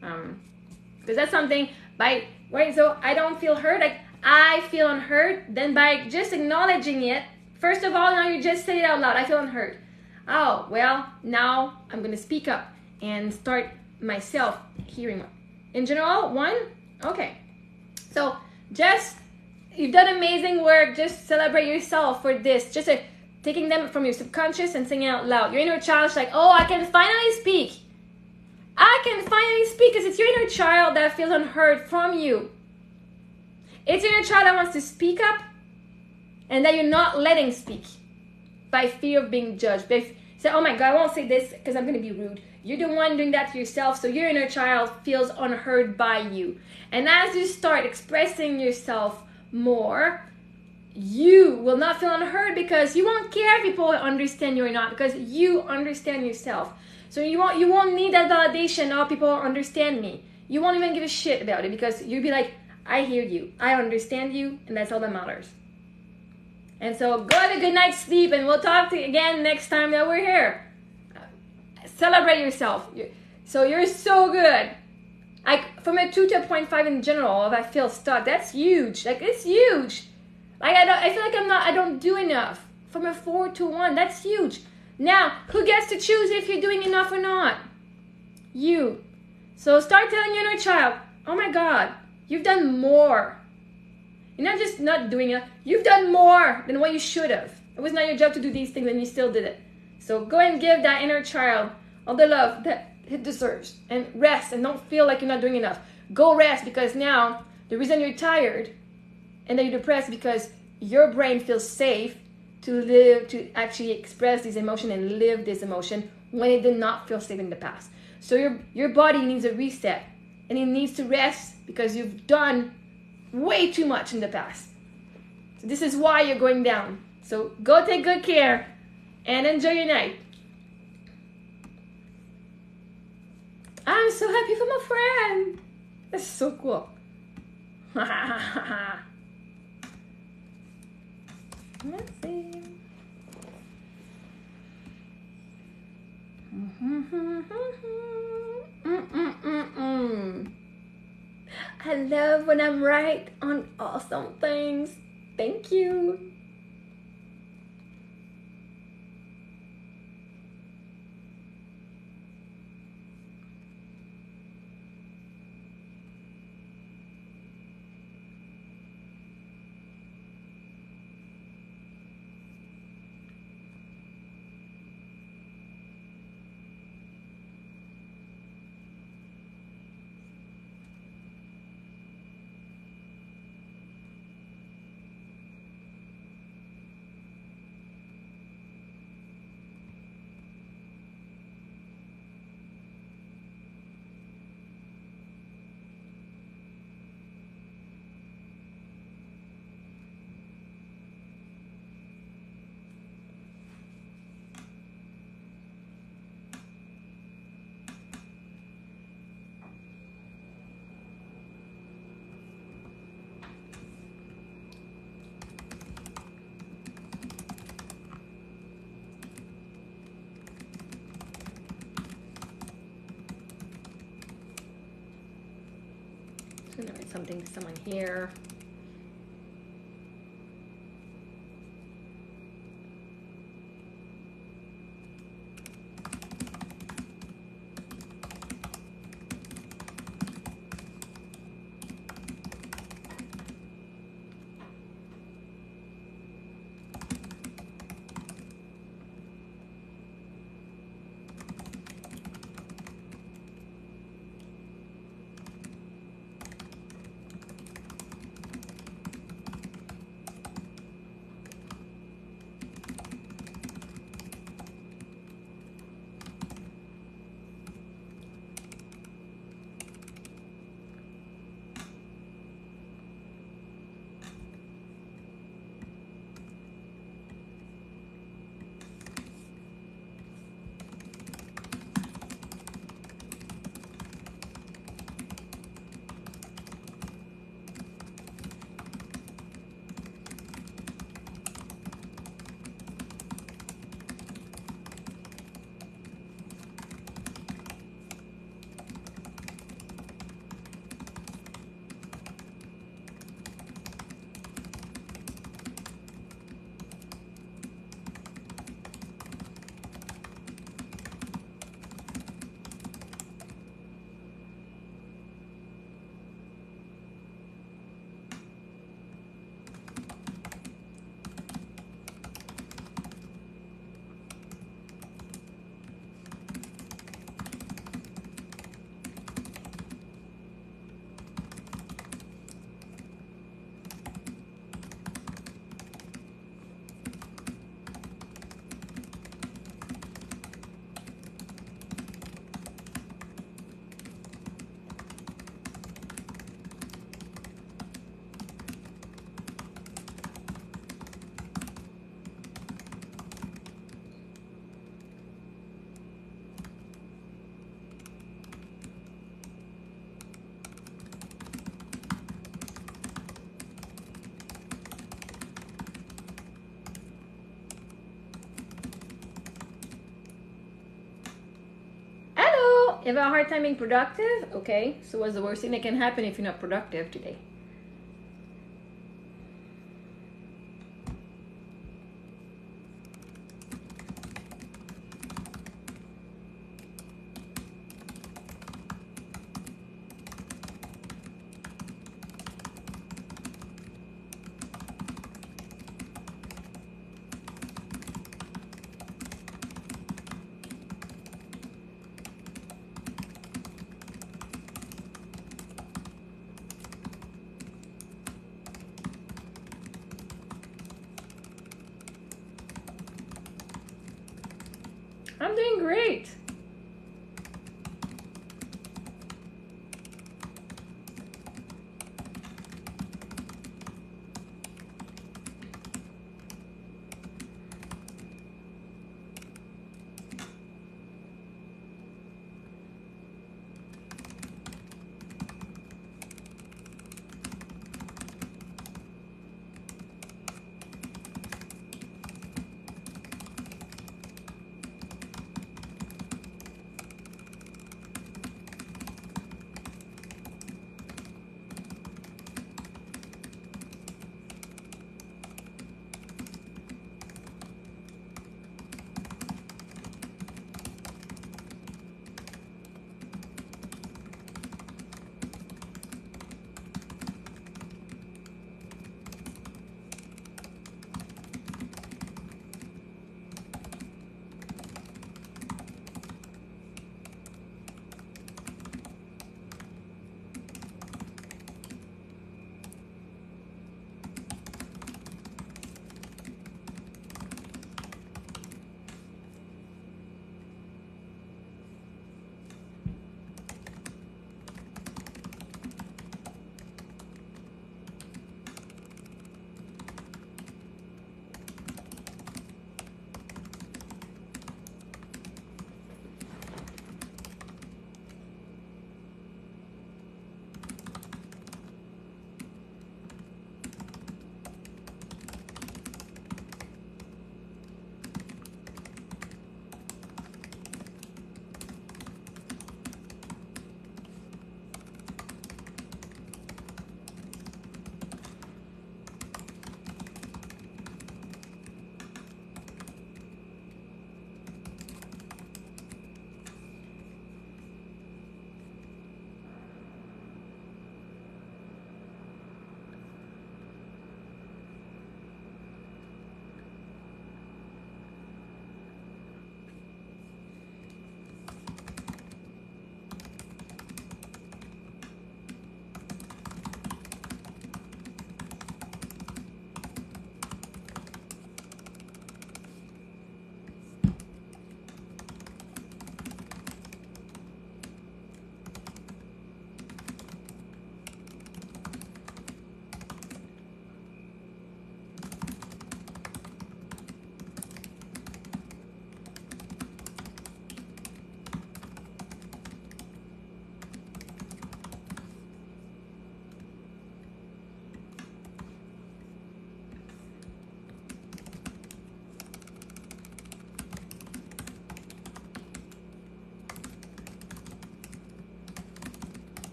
Because that's something so I don't feel heard. Like, I feel unheard. Then by just acknowledging it, first of all, now you just say it out loud. I feel unheard. Oh, well, now I'm going to speak up and start myself hearing. In general, 1? Okay. So just, you've done amazing work. Just celebrate yourself for this. Just taking them from your subconscious and saying it out loud. Your inner child's like, oh, I can finally speak. I can finally speak, because it's your inner child that feels unheard from you. It's your inner child that wants to speak up and that you're not letting speak by fear of being judged. Say, oh my God, I won't say this because I'm going to be rude. You're the one doing that to yourself, so your inner child feels unheard by you. And as you start expressing yourself more, you will not feel unheard, because you won't care if people understand you or not, because you understand yourself. So you won't need that validation, oh, people understand me. You won't even give a shit about it, because you'll be like, I hear you, I understand you, and that's all that matters. And so go have a good night's sleep, and we'll talk to you again next time that we're here. Celebrate yourself. So you're so good. Like, from a 2 to a 0.5 in general, if I feel stuck, that's huge. Like, it's huge. Like, I feel like I don't do enough. From a 4 to 1, that's huge. Now, who gets to choose if you're doing enough or not? You. So start telling your inner child, oh my God, you've done more. You're not just not doing it. You've done more than what you should have. It was not your job to do these things and you still did it. So go and give that inner child all the love that it deserves. And rest, and don't feel like you're not doing enough. Go rest, because now the reason you're tired and that you're depressed, because your brain feels safe to actually express this emotion and live this emotion when it did not feel safe in the past. So your body needs a reset, and it needs to rest because you've done way too much in the past. So this is why you're going down. So go take good care and enjoy your night. I'm so happy for my friend. That's so cool. Let's see. I love when I'm right on awesome things. Thank you. I'm gonna write something to someone here. You have a hard time being productive? Okay. So what's the worst thing that can happen if you're not productive today? I'm doing great.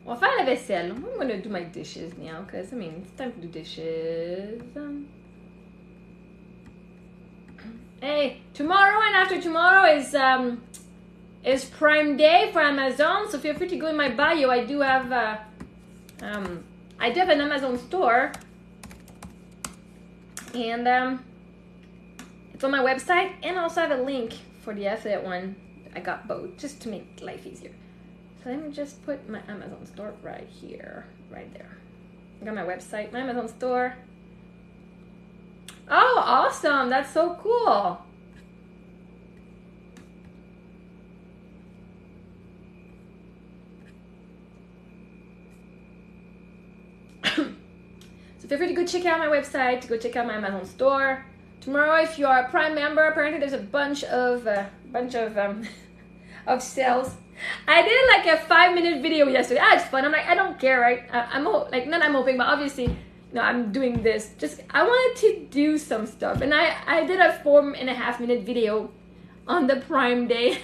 On va faire la vaisselle. I'm gonna do my dishes now, because, I mean, it's time to do dishes. Hey, tomorrow and after tomorrow is Prime Day for Amazon, so feel free to go in my bio. I do have an Amazon store, and it's on my website, and I also have a link for the affiliate one. I got both just to make life easier. So let me just put my Amazon store right here, right there. I got my website, my Amazon store. Oh, awesome! That's so cool. So feel free to go check out my website, to go check out my Amazon store. Tomorrow, if you are a Prime member, apparently there's a bunch of of sales. I did like a 5-minute video yesterday. It's fun. I'm like, I don't care, right? I'm hoping, but obviously, you know, I'm doing this. Just I wanted to do some stuff, and I did a 4.5-minute video on the Prime Day.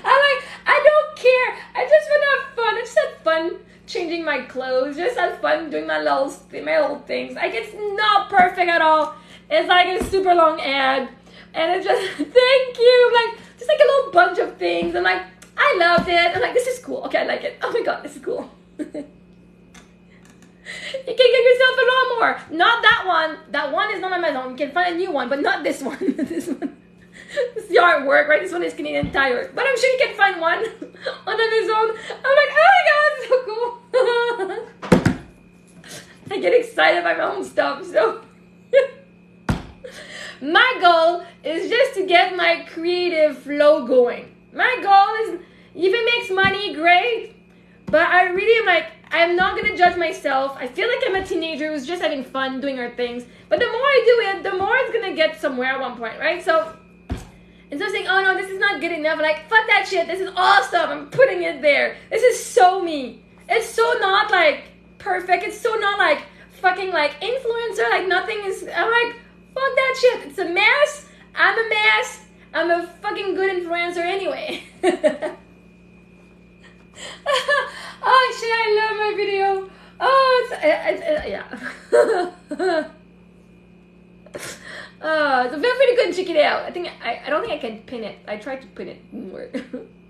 I don't care. I just want to have fun. I just had fun changing my clothes. Just had fun doing my little things. Like, it's not perfect at all. It's like a super long ad, and it's just thank you. Like, just like a little bunch of things. I'm like, I loved it. I'm like, this is cool. Okay, I like it. Oh my god, this is cool. You can get yourself a lawnmower. Not that one. That one is not on Amazon. You can find a new one, but not this one. This one. This is the artwork, right? This one is Canadian Tire. But I'm sure you can find one on Amazon. I'm like, oh my god, it's so cool. I get excited by my own stuff, so. My goal is just to get my creative flow going. My goal is, if it makes money, great. But I really am like, I'm not going to judge myself. I feel like I'm a teenager who's just having fun doing her things. But the more I do it, the more it's going to get somewhere at one point, right? So, instead of saying, oh no, this is not good enough, I'm like, fuck that shit, this is awesome, I'm putting it there. This is so me. It's so not like perfect. It's so not like fucking like influencer. Like nothing is, I'm like, fuck that shit. It's a mess. I'm a mess. I'm a fucking good influencer anyway. Oh shit, I love my video. Oh, it's yeah. So feel free to go and check it out. I don't think I can pin it. I tried to pin it, didn't work.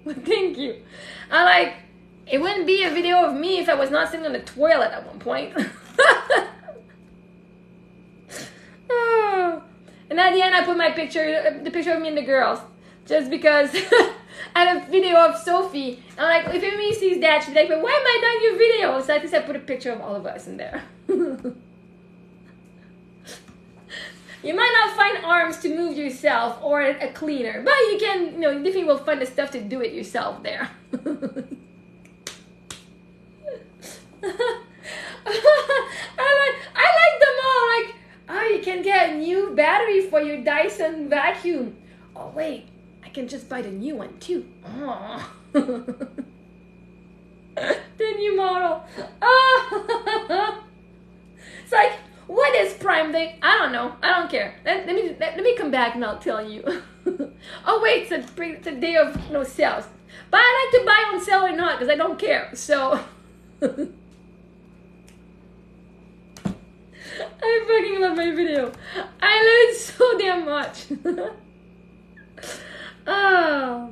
But thank you. I like, it wouldn't be a video of me if I was not sitting on the toilet at one point. And at the end, I put my picture, the picture of me and the girls, just because I had a video of Sophie. I'm like, if Amy sees that, she's like, but why am I doing your video? So I just put a picture of all of us in there. You might not find arms to move yourself or a cleaner, but you can, you know, you definitely will find the stuff to do it yourself there. I like them all. Like, oh, you can get a new battery for your Dyson vacuum. Oh wait, I can just buy the new one too. Oh. The new model. Oh. It's like, what is Prime Day? I don't know. I don't care. Let me come back and I'll tell you. Oh wait, it's a day of no sales. But I like to buy on sale or not because I don't care. So I fucking love my video. I love it so damn much. Oh.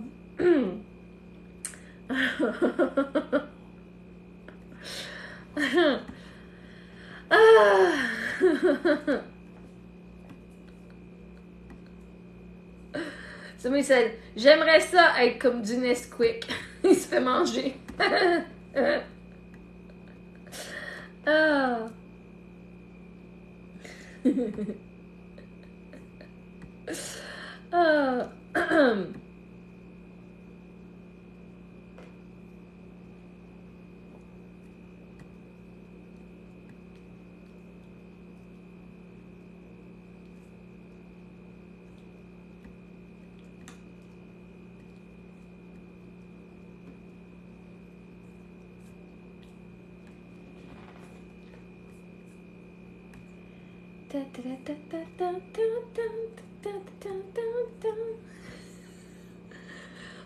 Somebody said, j'aimerais ça être comme du Nesquik. Il se fait manger. Oh. Oh.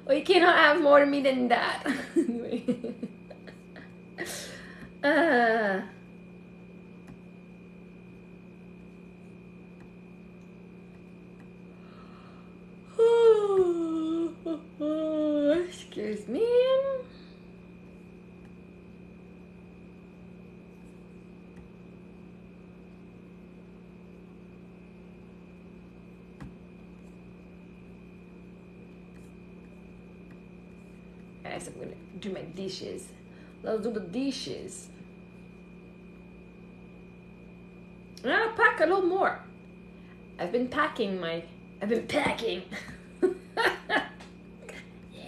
Well, you cannot have more to me than that. Anyway. Ah. Excuse me. Guys, I'm gonna do my dishes. Let's do the dishes. I'm gonna pack a little more. I've been packing. Yeah.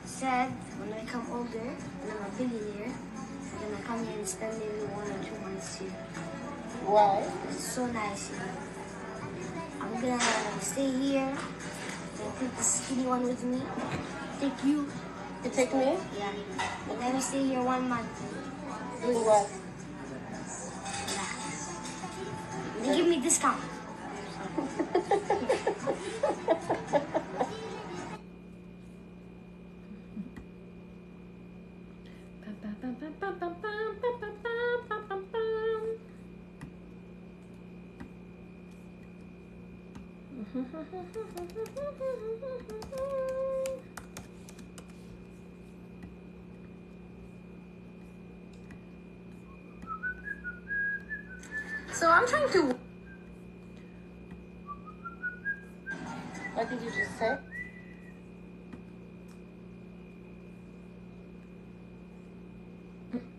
Said when I come older and I'm a billionaire, I'm gonna come here and spend maybe 1 or 2 months here. Why? It's so nice here. I'm gonna stay here and take the skinny one with me. Take you. You take me? Yeah. And then we stay here 1 month. Doing what? Yeah. They give me discount. So I'm trying to... What did you just say?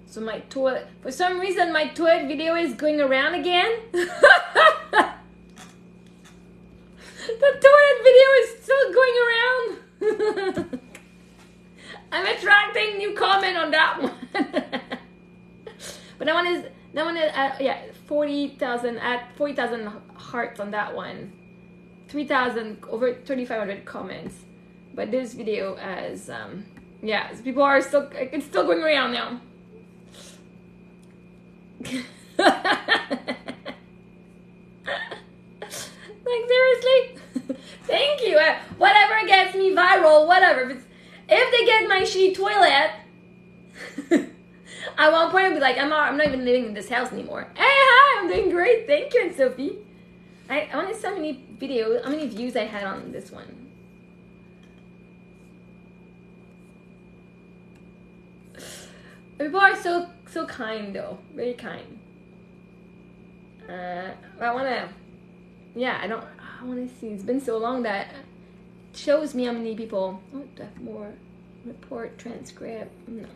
So my toilet, for some reason my toilet video is going around again. The toilet video is still going around. I'm attracting new comment on that one. But that one is yeah, 40,000 at 40,000 hearts on that one. 3,000 over 3,500 comments. But this video has yeah, people are still, it's still going around now. Like seriously. Thank you. Whatever gets me viral, whatever. If they get my shitty toilet, at one point I'll be like, I'm not even living in this house anymore. Hey, hi, I'm doing great. Thank you, and Sophie. I want to see how many videos, how many views I had on this one. People are so kind though, very kind. I wanna see. It's been so long that it shows me how many people. Oh, do I have more report transcript? No.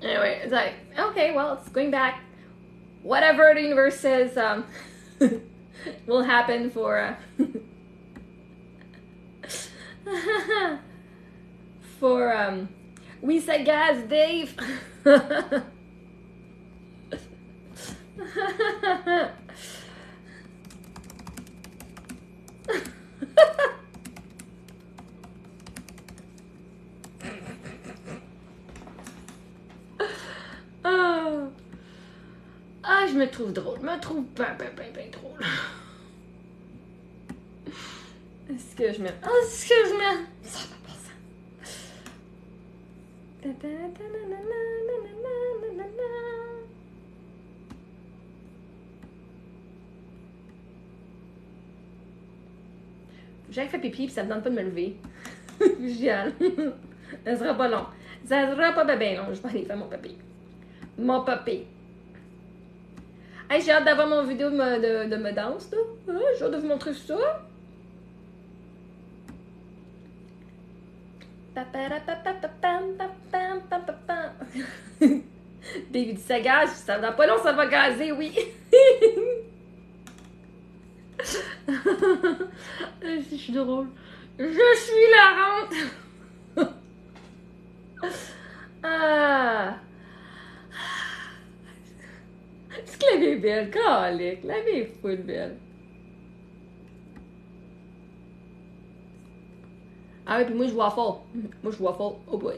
Anyway, it's like, okay, well, it's going back. Whatever the universe says will happen for for we said gas, Dave. Ah, je me trouve drôle, je me trouve ben drôle. Excuse me. Oh, excuse me. Ça va pas ça. J'ai fait pipi puis ça me tente pas de me lever. Génial. Ça sera pas long. Ça sera pas bien long. Je vais aller faire mon papier. Mon papier. Hey, j'ai hâte d'avoir mon vidéo de me danse, là. J'ai hâte de vous montrer ça. David, ça gaz, ça va pas long, ça va gazer, oui. Je suis drôle. Je suis la honte. Ah. Est-ce que la vie est belle? Calique, la vie est full belle. Ah oui, puis moi, je waffle. Moi, je waffle au bout.